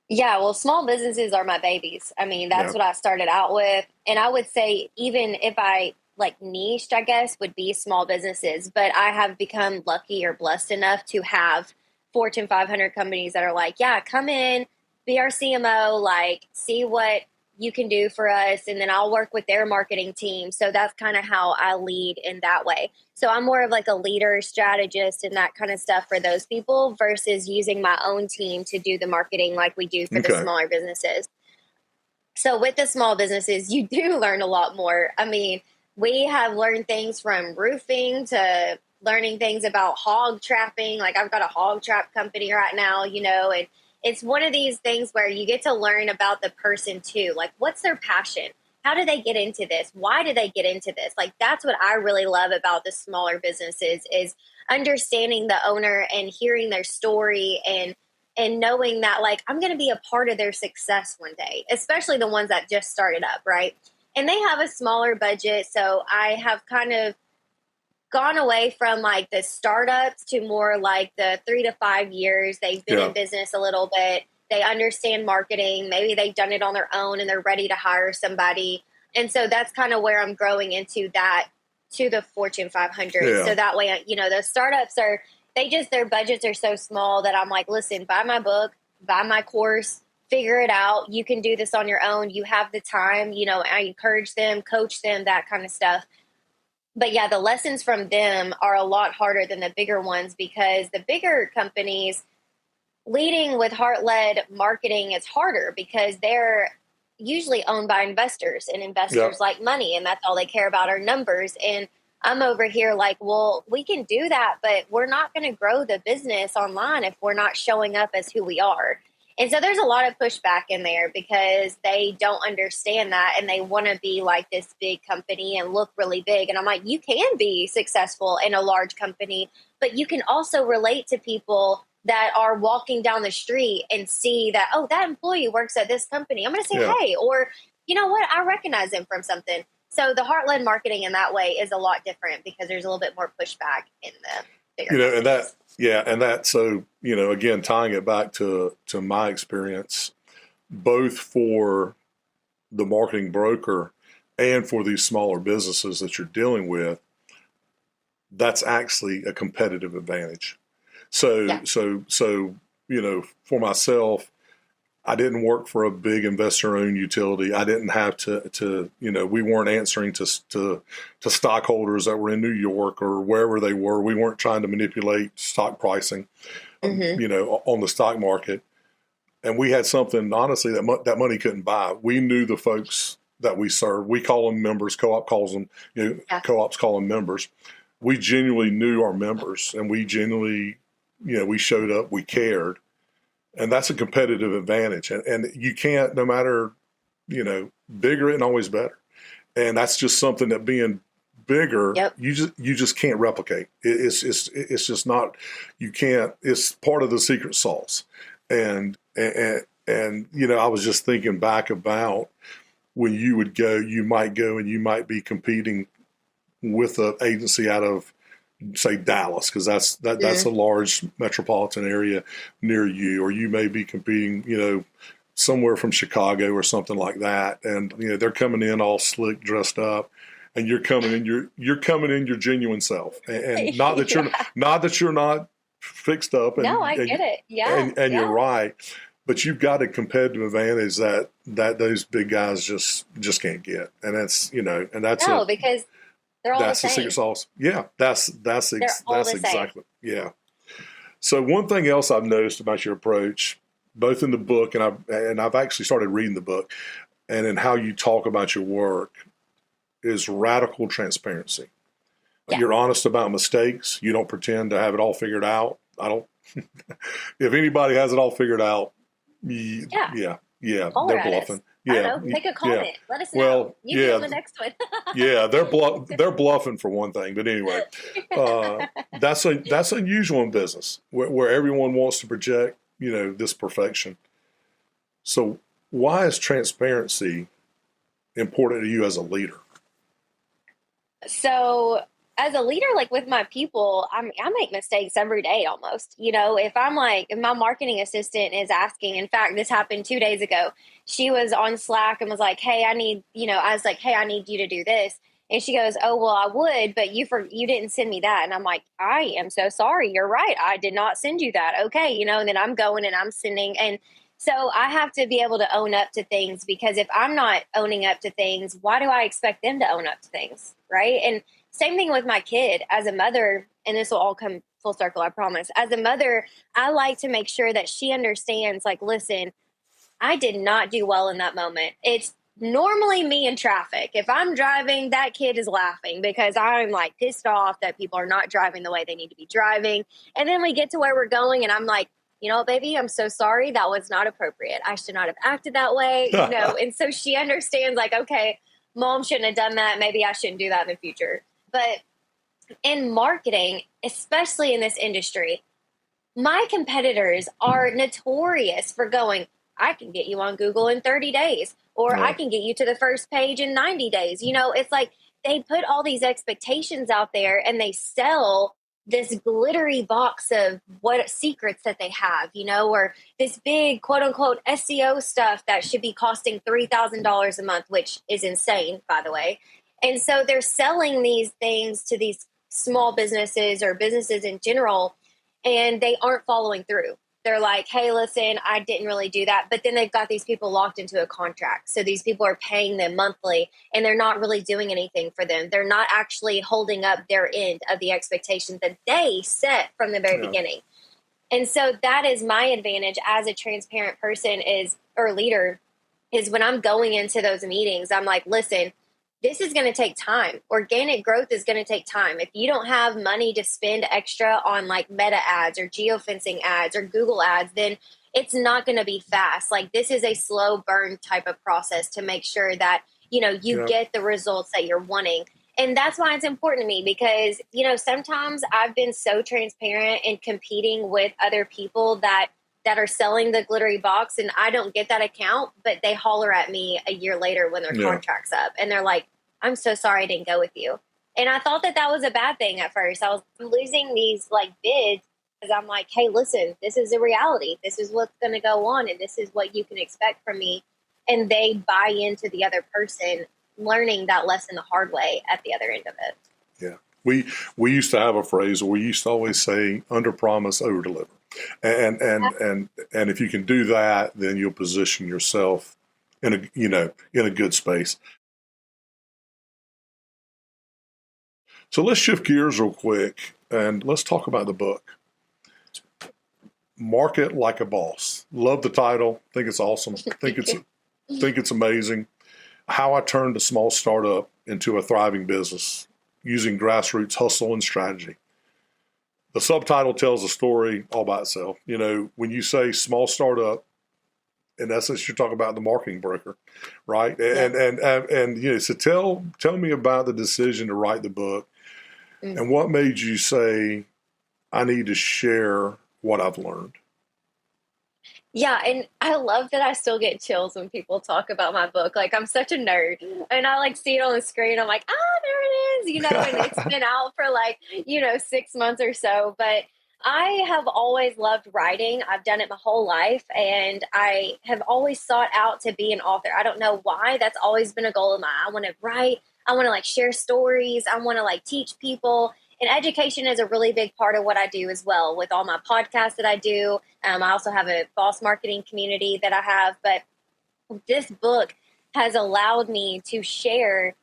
Yeah, well, small businesses are my babies. I mean, that's what I started out with. And I would say even if I niched, I guess, would be small businesses. But I have become lucky or blessed enough to have Fortune 500 companies that are like, yeah, come in, be our CMO, see what you can do for us, and then I'll work with their marketing team. So that's kind of how I lead in that way. So I'm more of a leader, strategist, and that kind of stuff for those people versus using my own team to do the marketing like we do for the smaller businesses. So with the small businesses, you do learn a lot more. I mean, we have learned things from roofing to learning things about hog trapping. I've got a hog trap company right now, and it's one of these things where you get to learn about the person too. What's their passion? How do they get into this? Why do they get into this? That's what I really love about the smaller businesses is understanding the owner and hearing their story and knowing that I'm going to be a part of their success one day, especially the ones that just started up, right? And they have a smaller budget. So I have kind of gone away from the startups to more the 3 to 5 years. They've been in business a little bit. They understand marketing. Maybe they've done it on their own and they're ready to hire somebody. And so that's kind of where I'm growing into that to the Fortune 500. Yeah. So that way, the startups their budgets are so small that I'm listen, buy my book, buy my course, figure it out. You can do this on your own. You have the time, I encourage them, coach them, that kind of stuff. But yeah, the lessons from them are a lot harder than the bigger ones because the bigger companies leading with heart-led marketing is harder because they're usually owned by investors and investors like money and that's all they care about are numbers. And I'm over here well, we can do that, but we're not going to grow the business online if we're not showing up as who we are. And so there's a lot of pushback in there because they don't understand that and they want to be this big company and look really big. And I'm you can be successful in a large company, but you can also relate to people that are walking down the street and see that, oh, that employee works at this company. I'm going to say, hey, or you know what? I recognize them from something. So the heart-led marketing in that way is a lot different because there's a little bit more pushback in the bigger companies. And that, so, again, tying it back to my experience, both for the marketing broker and for these smaller businesses that you're dealing with, that's actually a competitive advantage. So, Yeah. so, for myself, I didn't work for a big investor-owned utility. I didn't have to, we weren't answering to stockholders that were in New York or wherever they were. We weren't trying to manipulate stock pricing, on the stock market. And we had something, honestly, that money couldn't buy. We knew the folks that we serve. We call them members. Co-op calls them, co-ops call them members. We genuinely knew our members, and we genuinely, we showed up, we cared. And that's a competitive advantage. And you can't, no matter, bigger and always better. And that's just something that being bigger, you just can't replicate. It's just not, you can't, it's part of the secret sauce. And I was just thinking back about when you might go and you might be competing with an agency out of, say, Dallas, because that's a large metropolitan area near you, or you may be competing, somewhere from Chicago or something like that, and they're coming in all slick, dressed up, and you're coming in your genuine self, and not that you're not fixed up. And, no, I get it. Yeah, and you're right, but you've got a competitive advantage that those big guys just can't get, and that's because they're all that's the same. secret sauce. Yeah, that's exactly. Yeah. So one thing else I've noticed about your approach, both in the book and I've actually started reading the book, and in how you talk about your work, is radical transparency. Yeah. You're honest about mistakes. You don't pretend to have it all figured out. I don't. If anybody has it all figured out, they're bluffing. I don't know. Make a comment. Yeah. Let us know. Well, You be on the next one. Yeah, they're bluffing for one thing. But anyway, that's unusual in business where everyone wants to project, this perfection. So why is transparency important to you as a leader? So as a leader, like with my people, I make mistakes every day almost. If my marketing assistant is asking, in fact, this happened 2 days ago. She was on Slack and was like, hey, I need you to do this. And she goes, oh, well, I would, but you didn't send me that. And I'm like, I am so sorry. You're right. I did not send you that. Okay. And then I'm going and I'm sending. And so I have to be able to own up to things, because if I'm not owning up to things, why do I expect them to own up to things? Right. And same thing with my kid. As a mother, and this will all come full circle, I promise. As a mother, I like to make sure that she understands, like, listen, I did not do well in that moment. It's normally me in traffic. If I'm driving, that kid is laughing because I'm like pissed off that people are not driving the way they need to be driving. And then we get to where we're going and I'm like, baby, I'm so sorry. That was not appropriate. I should not have acted that way. And so she understands, like, okay, mom shouldn't have done that. Maybe I shouldn't do that in the future. But in marketing, especially in this industry, my competitors are notorious for going, I can get you on Google in 30 days, or I can get you to the first page in 90 days. It's like they put all these expectations out there and they sell this glittery box of what secrets that they have, or this big quote unquote SEO stuff that should be costing $3,000 a month, which is insane, by the way. And so they're selling these things to these small businesses or businesses in general, and they aren't following through. They're like, hey, listen, I didn't really do that. But then they've got these people locked into a contract. So these people are paying them monthly and they're not really doing anything for them. They're not actually holding up their end of the expectations that they set from the very beginning. And so that is my advantage as a transparent person or leader, is when I'm going into those meetings, I'm like, listen, this is going to take time. Organic growth is going to take time. If you don't have money to spend extra on like meta ads or geofencing ads or Google ads, then it's not going to be fast. Like, this is a slow burn type of process to make sure that, you get the results that you're wanting. And that's why it's important to me, because, sometimes I've been so transparent in competing with other people that are selling the glittery box, and I don't get that account, but they holler at me a year later when their contract's up and they're like, I'm so sorry I didn't go with you. And I thought that was a bad thing at first. I was losing these like bids because I'm like, hey, listen, this is a reality. This is what's going to go on, and this is what you can expect from me. And they buy into the other person learning that lesson the hard way at the other end of it. Yeah. We used to have a phrase, or we used to always say, under promise, over deliver. And if you can do that, then you'll position yourself in a good space. So let's shift gears real quick and let's talk about the book. Market Like a Boss. Love the title. Think it's awesome. Think it's amazing. How I turned a small startup into a thriving business using grassroots hustle and strategy. The subtitle tells a story all by itself. You know, when you say small startup, in essence, you're talking about the marketing broker, right? Yeah. And you know, so tell me about the decision to write the book, and what made you say, I need to share what I've learned. Yeah, and I love that I still get chills when people talk about my book. Like, I'm such a nerd, and I like see it on the screen. I'm like, there it is, and it's been out for 6 months or so. But I have always loved writing. I've done it my whole life, and I have always sought out to be an author. I don't know why. That's always been a goal of mine. I want to write. I want to share stories. I want to teach people. And education is a really big part of what I do as well with all my podcasts that I do. I also have a boss marketing community that I have. But this book has allowed me to share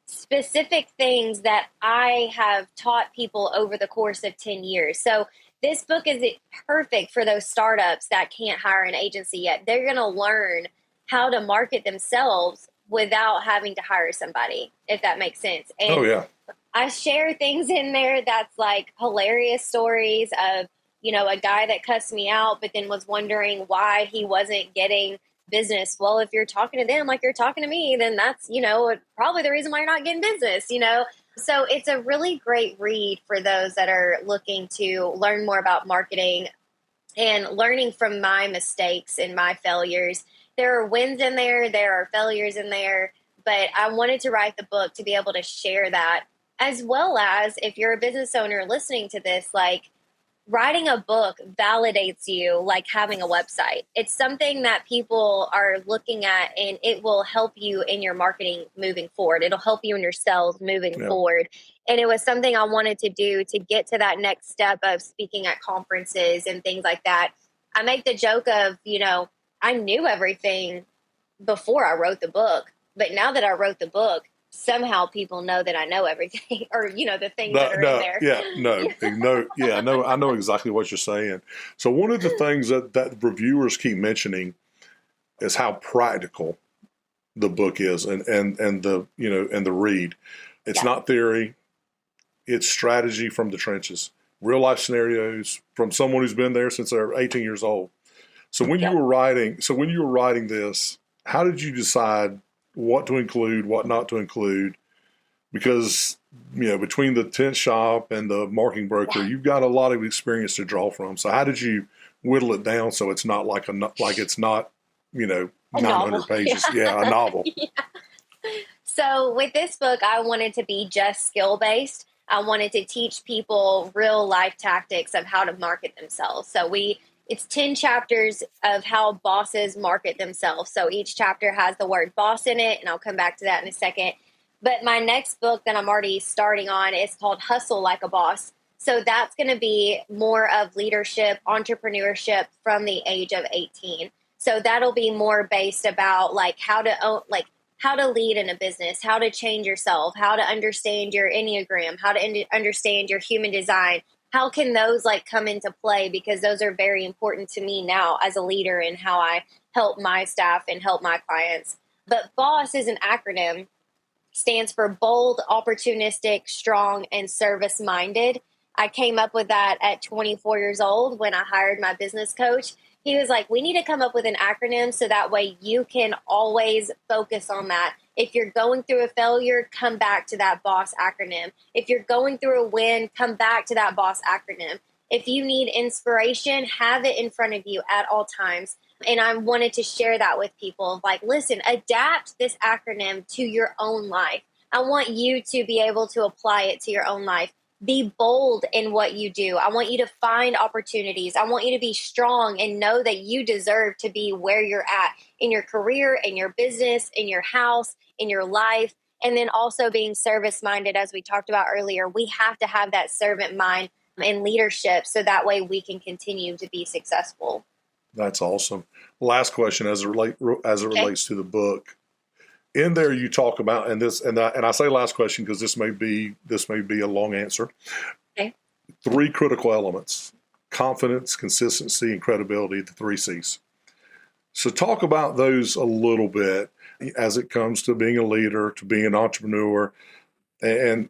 specific things that I have taught people over the course of 10 years. So this book is perfect for those startups that can't hire an agency yet. They're going to learn how to market themselves without having to hire somebody, if that makes sense. And oh, yeah. I share things in there that's hilarious stories of, a guy that cussed me out, but then was wondering why he wasn't getting business. Well, if you're talking to them like you're talking to me, then that's, probably the reason why you're not getting business, So it's a really great read for those that are looking to learn more about marketing and learning from my mistakes and my failures. There are wins in there. There are failures in there. But I wanted to write the book to be able to share that, as well as if you're a business owner listening to this, writing a book validates you like having a website. It's something that people are looking at, and it will help you in your marketing moving forward. It'll help you in your sales moving forward. And it was something I wanted to do to get to that next step of speaking at conferences and things like that. I make the joke of, I knew everything before I wrote the book, but now that I wrote the book, somehow people know that I know everything, or the things that are in there. I know exactly what you're saying. So one of the things that reviewers keep mentioning is how practical the book is, and the and the read. It's not theory; it's strategy from the trenches, real life scenarios from someone who's been there since they're 18 years old. So when you were writing this, how did you decide what to include, what not to include? Because, between the tent shop and the marketing broker, you've got a lot of experience to draw from. So how did you whittle it down so it's not it's not, 900 pages? Yeah, a novel. Yeah. So with this book, I wanted to be just skill-based. I wanted to teach people real life tactics of how to market themselves. So it's 10 chapters of how bosses market themselves. So each chapter has the word boss in it, and I'll come back to that in a second. But my next book that I'm already starting on is called Hustle Like a Boss. So that's going to be more of leadership, entrepreneurship from the age of 18. So that'll be more based about how to lead in a business, how to change yourself, how to understand your Enneagram, how to understand your human design. How can those come into play? Because those are very important to me now as a leader and how I help my staff and help my clients. But BOSS is an acronym, stands for bold, opportunistic, strong, and service-minded. I came up with that at 24 years old when I hired my business coach. He was like, we need to come up with an acronym so that way you can always focus on that. If you're going through a failure, come back to that BOSS acronym. If you're going through a win, come back to that BOSS acronym. If you need inspiration, have it in front of you at all times. And I wanted to share that with people. Listen, adapt this acronym to your own life. I want you to be able to apply it to your own life. be bold in what you do. I want you to find opportunities. I want you to be strong and know that you deserve to be where you're at in your career, in your business, in your house, in your life. And then also being service minded, as we talked about earlier. We have to have that servant mind in leadership so that way we can continue to be successful. That's awesome. Last question as it relates to the book. In there, you talk about, and I say last question because this may be a long answer. Okay. 3 critical elements: confidence, consistency, and credibility. The 3 C's. So talk about those a little bit as it comes to being a leader, to being an entrepreneur, and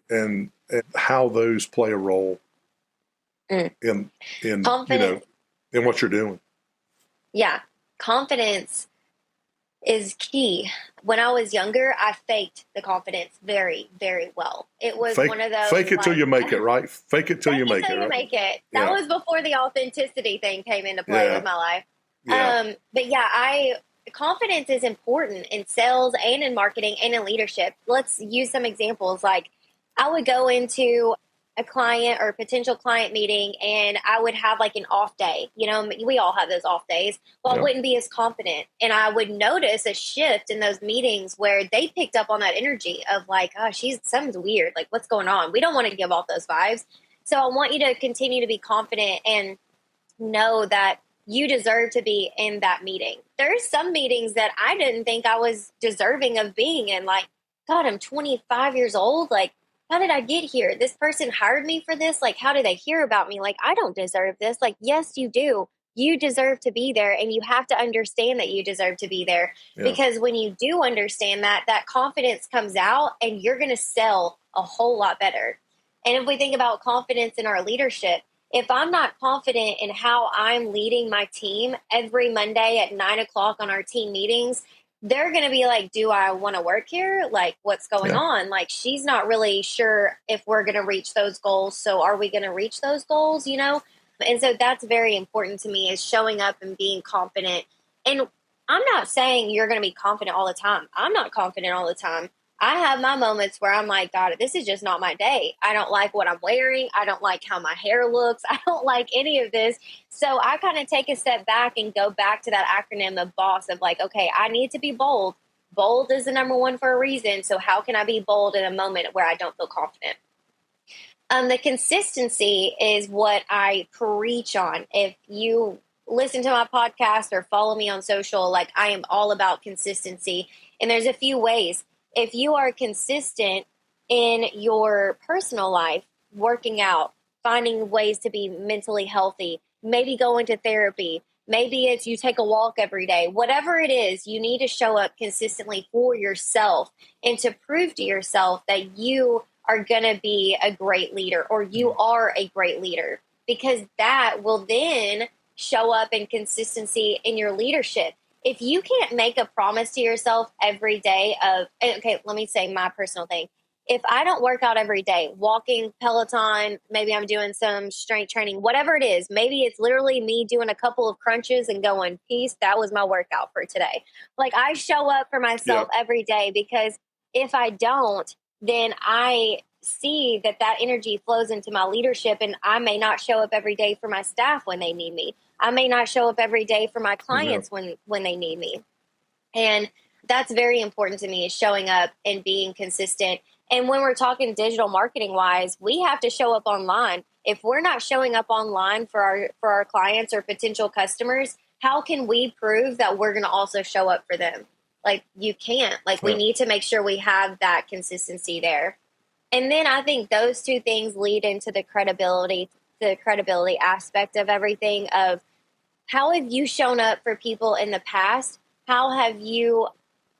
how those play a role in confidence. In what you're doing. Yeah, confidence is key. When I was younger, I faked the confidence very, very well. It was one of those fake it till you make it, right? Fake it till you make it. Right? Make it. That was before the authenticity thing came into play with my life. Yeah. But yeah, confidence is important in sales and in marketing and in leadership. Let's use some examples. Like I would go into a client or potential client meeting and I would have like an off day. You know, we all have those off days. Well, I wouldn't be as confident. And I would notice a shift in those meetings where they picked up on that energy of like, oh, something's weird. Like, what's going on? We don't want to give off those vibes. So I want you to continue to be confident and know that you deserve to be in that meeting. There's some meetings that I didn't think I was deserving of being in. Like, God, I'm 25 years old. Like, how did I get here? This person hired me for this. Like, how did they hear about me? Like, I don't deserve this. Like, yes, you do. You deserve to be there. And you have to understand that you deserve to be there. Because when you do understand that, that confidence comes out and you're going to sell a whole lot better. And if we think about confidence in our leadership, if I'm not confident in how I'm leading my team every Monday at 9:00 on our team meetings, they're going to be like, do I want to work here? Like, what's going on? Like, she's not really sure if we're going to reach those goals. So are we going to reach those goals, you know? And so that's very important to me, is showing up and being confident. And I'm not saying you're going to be confident all the time. I'm not confident all the time. I have my moments where I'm like, God, this is just not my day. I don't like what I'm wearing. I don't like how my hair looks. I don't like any of this. So I kind of take a step back and go back to that acronym of BOSS of like, okay, I need to be bold. Bold is the number one for a reason. So how can I be bold in a moment where I don't feel confident? The consistency is what I preach on. If you listen to my podcast or follow me on social, like I am all about consistency. And there's a few ways. If you are consistent in your personal life, working out, finding ways to be mentally healthy, maybe going to therapy, maybe it's you take a walk every day, whatever it is, you need to show up consistently for yourself and to prove to yourself that you are going to be a great leader or you are a great leader, because that will then show up in consistency in your leadership. If you can't make a promise to yourself every day of, okay, let me say my personal thing. If I don't work out every day, walking, Peloton, maybe I'm doing some strength training, whatever it is, maybe it's literally me doing a couple of crunches and going, peace, that was my workout for today. Like I show up for myself every day, because if I don't, then I see that energy flows into my leadership, and I may not show up every day for my staff when they need me. I may not show up every day for my clients when they need me. And that's very important to me, is showing up and being consistent. And when we're talking digital marketing wise, we have to show up online. If we're not showing up online for our clients or potential customers, how can we prove that we're going to also show up for them? Like you can't. Like we need to make sure we have that consistency there. And then I think those two things lead into the credibility aspect of everything, of how have you shown up for people in the past? How have you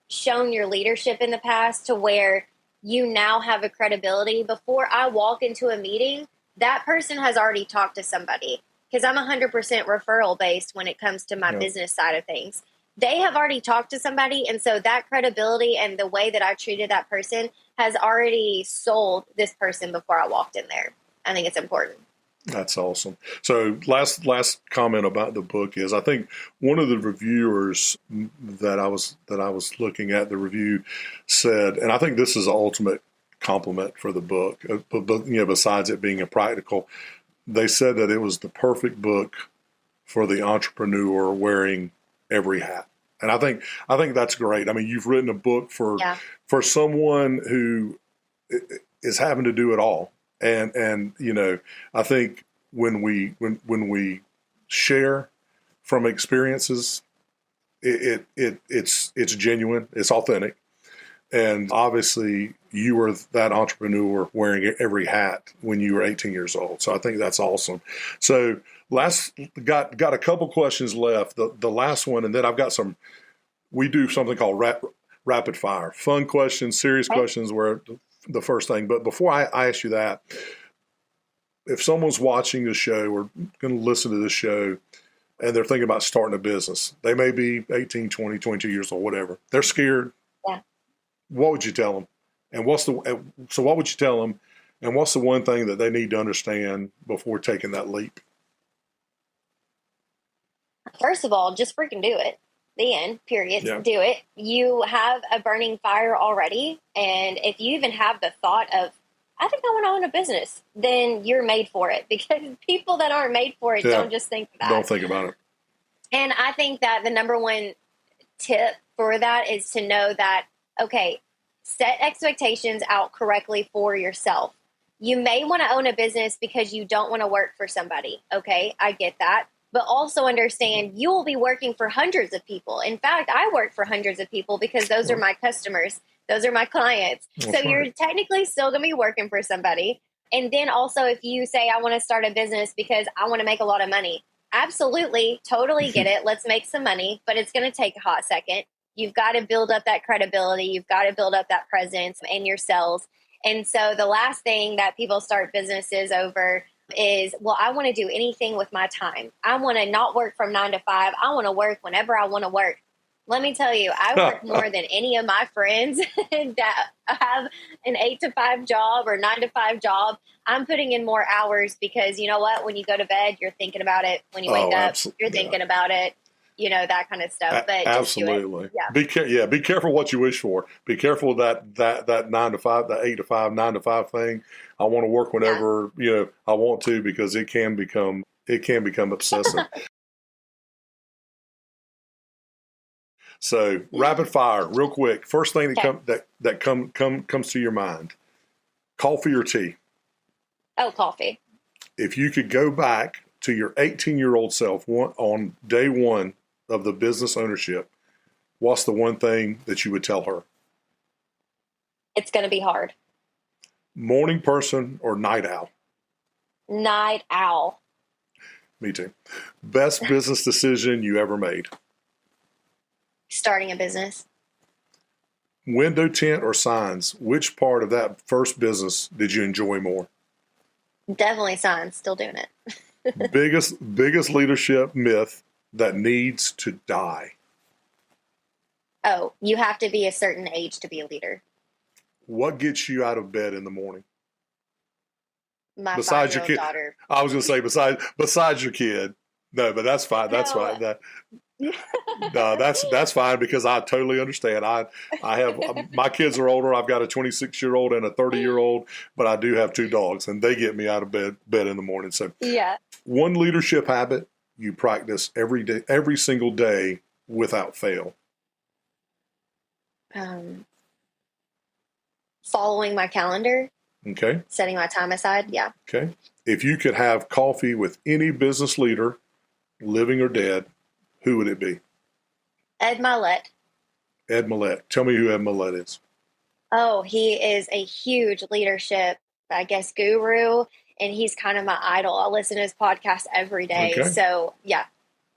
shown your leadership in the past to where you now have a credibility? Before I walk into a meeting, that person has already talked to somebody, because I'm 100% referral based when it comes to my business side of things. They have already talked to somebody. And so that credibility and the way that I treated that person has already sold this person before I walked in there. I think it's important. That's awesome. So last comment about the book is, I think one of the reviewers that I was looking at, the review said, and I think this is the ultimate compliment for the book. But besides it being a practical, they said that it was the perfect book for the entrepreneur wearing every hat. And I think that's great. I mean, you've written a book for someone who is having to do it all. And I think when we share from experiences, it's genuine, it's authentic. And obviously you were that entrepreneur wearing every hat when you were 18 years old. So I think that's awesome. So got a couple questions left. The last one, and then I've got we do something called rapid fire, fun questions, serious questions were the first thing. But before I ask you that, if someone's watching the show or going to listen to this show and they're thinking about starting a business, they may be 18, 20, 22 years old, whatever. They're scared. Yeah. What would you tell them? And what would you tell them? And what's the one thing that they need to understand before taking that leap? First of all, just freaking do it. The end, period. Yeah. Do it. You have a burning fire already. And if you even have the thought of, I think I want to own a business, then you're made for it, because people that aren't made for it don't just think that. Don't think about it. And I think that the number one tip for that is to know that, okay, set expectations out correctly for yourself. You may want to own a business because you don't want to work for somebody. Okay, I get that. But also understand you will be working for hundreds of people. In fact, I work for hundreds of people because those are my customers. Those are my clients. That's so you're technically still going to be working for somebody. And then also, if you say, I want to start a business because I want to make a lot of money, absolutely, totally get it. Let's make some money, but it's going to take a hot second. You've got to build up that credibility. You've got to build up that presence in your sales. And so the last thing that people start businesses over is, well, I want to do anything with my time. I want to not work from 9 to 5. I want to work whenever I want to work. Let me tell you, I work more than any of my friends that have an 8 to 5 job or 9 to 5 job. I'm putting in more hours because you know what? When you go to bed, you're thinking about it. When you wake up, you're thinking about it. That kind of stuff. But absolutely, just do it. Be careful what you wish for. Be careful that 9 to 5, that 8 to 5, 9 to 5 thing. I want to work whenever I want to, because it can become obsessive. So rapid fire, real quick. First thing that comes to your mind: coffee or tea? Oh, coffee. If you could go back to your 18-year-old self on day one of the business ownership, what's the one thing that you would tell her? It's going to be hard. Morning person or night owl? Night owl. Me too. Best business decision you ever made? Starting a business. Window tint or signs? Which part of that first business did you enjoy more? Definitely signs. Still doing it. biggest leadership myth that needs to die? Oh, you have to be a certain age to be a leader. What gets you out of bed in the morning? My besides your 5-year-old kid, daughter. I was going to say besides your kid. No, but that's fine. That's fine. No, that's fine, because I totally understand. I have my kids are older. I've got a 26-year-old and a 30-year-old, but I do have 2 dogs, and they get me out of bed in the morning. So one leadership habit you practice every day, every single day, without fail. Following my calendar. Okay. Setting my time aside. Yeah. Okay. If you could have coffee with any business leader, living or dead, who would it be? Ed Mylett. Ed Mylett. Tell me who Ed Mylett is. Oh, he is a huge leadership, I guess, guru, and he's kind of my idol. I listen to his podcast every day. Okay. So, yeah,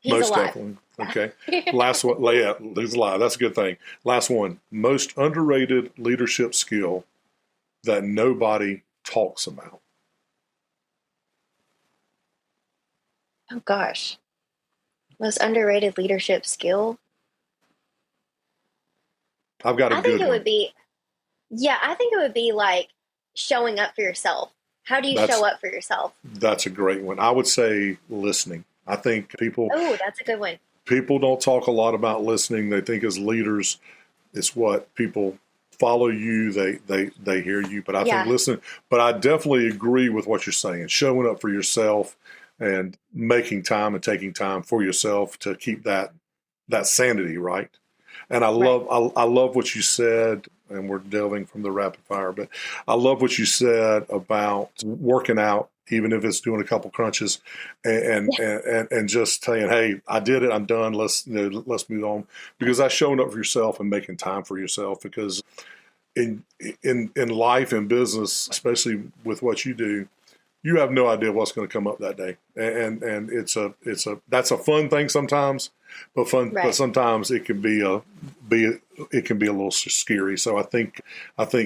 he's Most alive. definitely. Okay. Last one. Yeah, he's alive. That's a good thing. Last one. Most underrated leadership skill that nobody talks about. Oh, gosh. Most underrated leadership skill? I've got a good one. I think it would be like showing up for yourself. How do you show up for yourself? That's a great one. I would say listening. I think people... Oh, that's a good one. People don't talk a lot about listening. They think as leaders, it's what people follow you, they hear you. But I Yeah. think, listen, but I definitely agree with what you're saying. Showing up for yourself and making time and taking time for yourself to keep that sanity, right? And I love what you said, and we're delving from the rapid fire, but I love what you said about working out, even if it's doing a couple crunches, and just saying, "Hey, I did it. I'm done. Let's move on." Because that's showing up for yourself and making time for yourself. Because in life and business, especially with what you do, you have no idea what's going to come up that day, and that's a fun thing sometimes, but sometimes it can be a little scary. So I think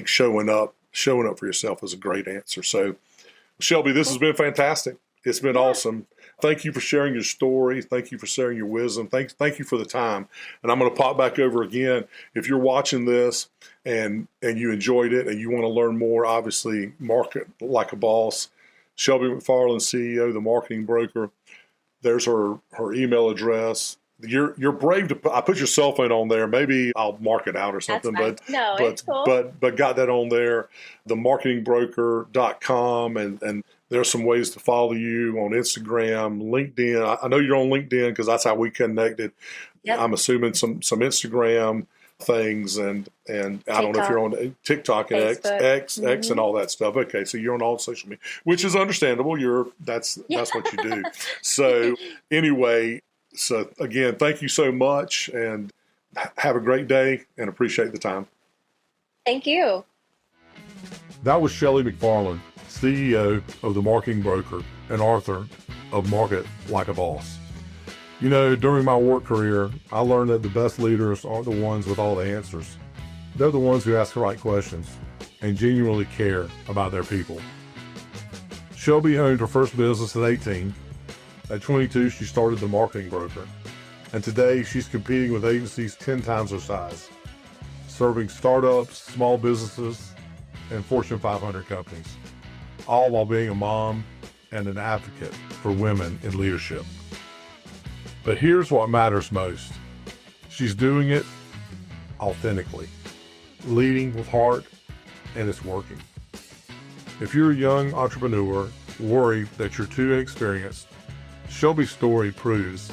showing up for yourself is a great answer. So Shelby, this has been fantastic. It's been awesome. Thank you for sharing your story. Thank you for sharing your wisdom. Thank you for the time. And I'm going to pop back over again. If you're watching this and you enjoyed it and you want to learn more, obviously Market Like a Boss. Shelby McFarland, CEO, the marketing broker. There's her email address. You're brave to I put your cell phone on there. Maybe I'll mark it out or something. That's fine. It's cool. But got that on there. Themarketingbroker.com, and there's some ways to follow you on Instagram, LinkedIn. I know you're on LinkedIn because that's how we connected. Yep. I'm assuming some Instagram things, and I don't know if you're on TikTok and X and all that stuff. Okay, so you're on all social media, which is understandable. That's what you do. So anyway, so again, thank you so much, and have a great day, and appreciate the time. Thank you. That was Shelby McFarland, CEO of The Marketing Broker and author of Market Like a Boss. You know, during my work career, I learned that the best leaders aren't the ones with all the answers. They're the ones who ask the right questions and genuinely care about their people. Shelby owned her first business at 18. At 22, she started The Marketing Broker. And today, she's competing with agencies 10 times her size, serving startups, small businesses, and Fortune 500 companies, all while being a mom and an advocate for women in leadership. But here's what matters most. She's doing it authentically, leading with heart, and it's working. If you're a young entrepreneur worried that you're too inexperienced, Shelby's story proves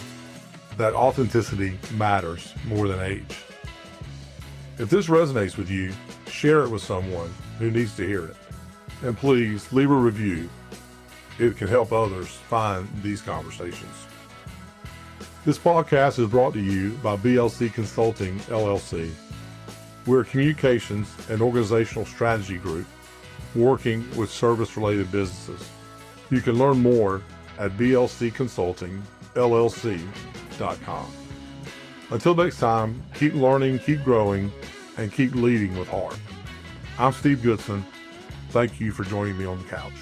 that authenticity matters more than age. If this resonates with you, share it with someone who needs to hear it. And please leave a review. It can help others find these conversations. This podcast is brought to you by BLC Consulting, LLC. We're a communications and organizational strategy group working with service-related businesses. You can learn more at blcconsultingllc.com. Until next time, keep learning, keep growing, and keep leading with heart. I'm Steve Goodson. Thank you for joining me on the couch.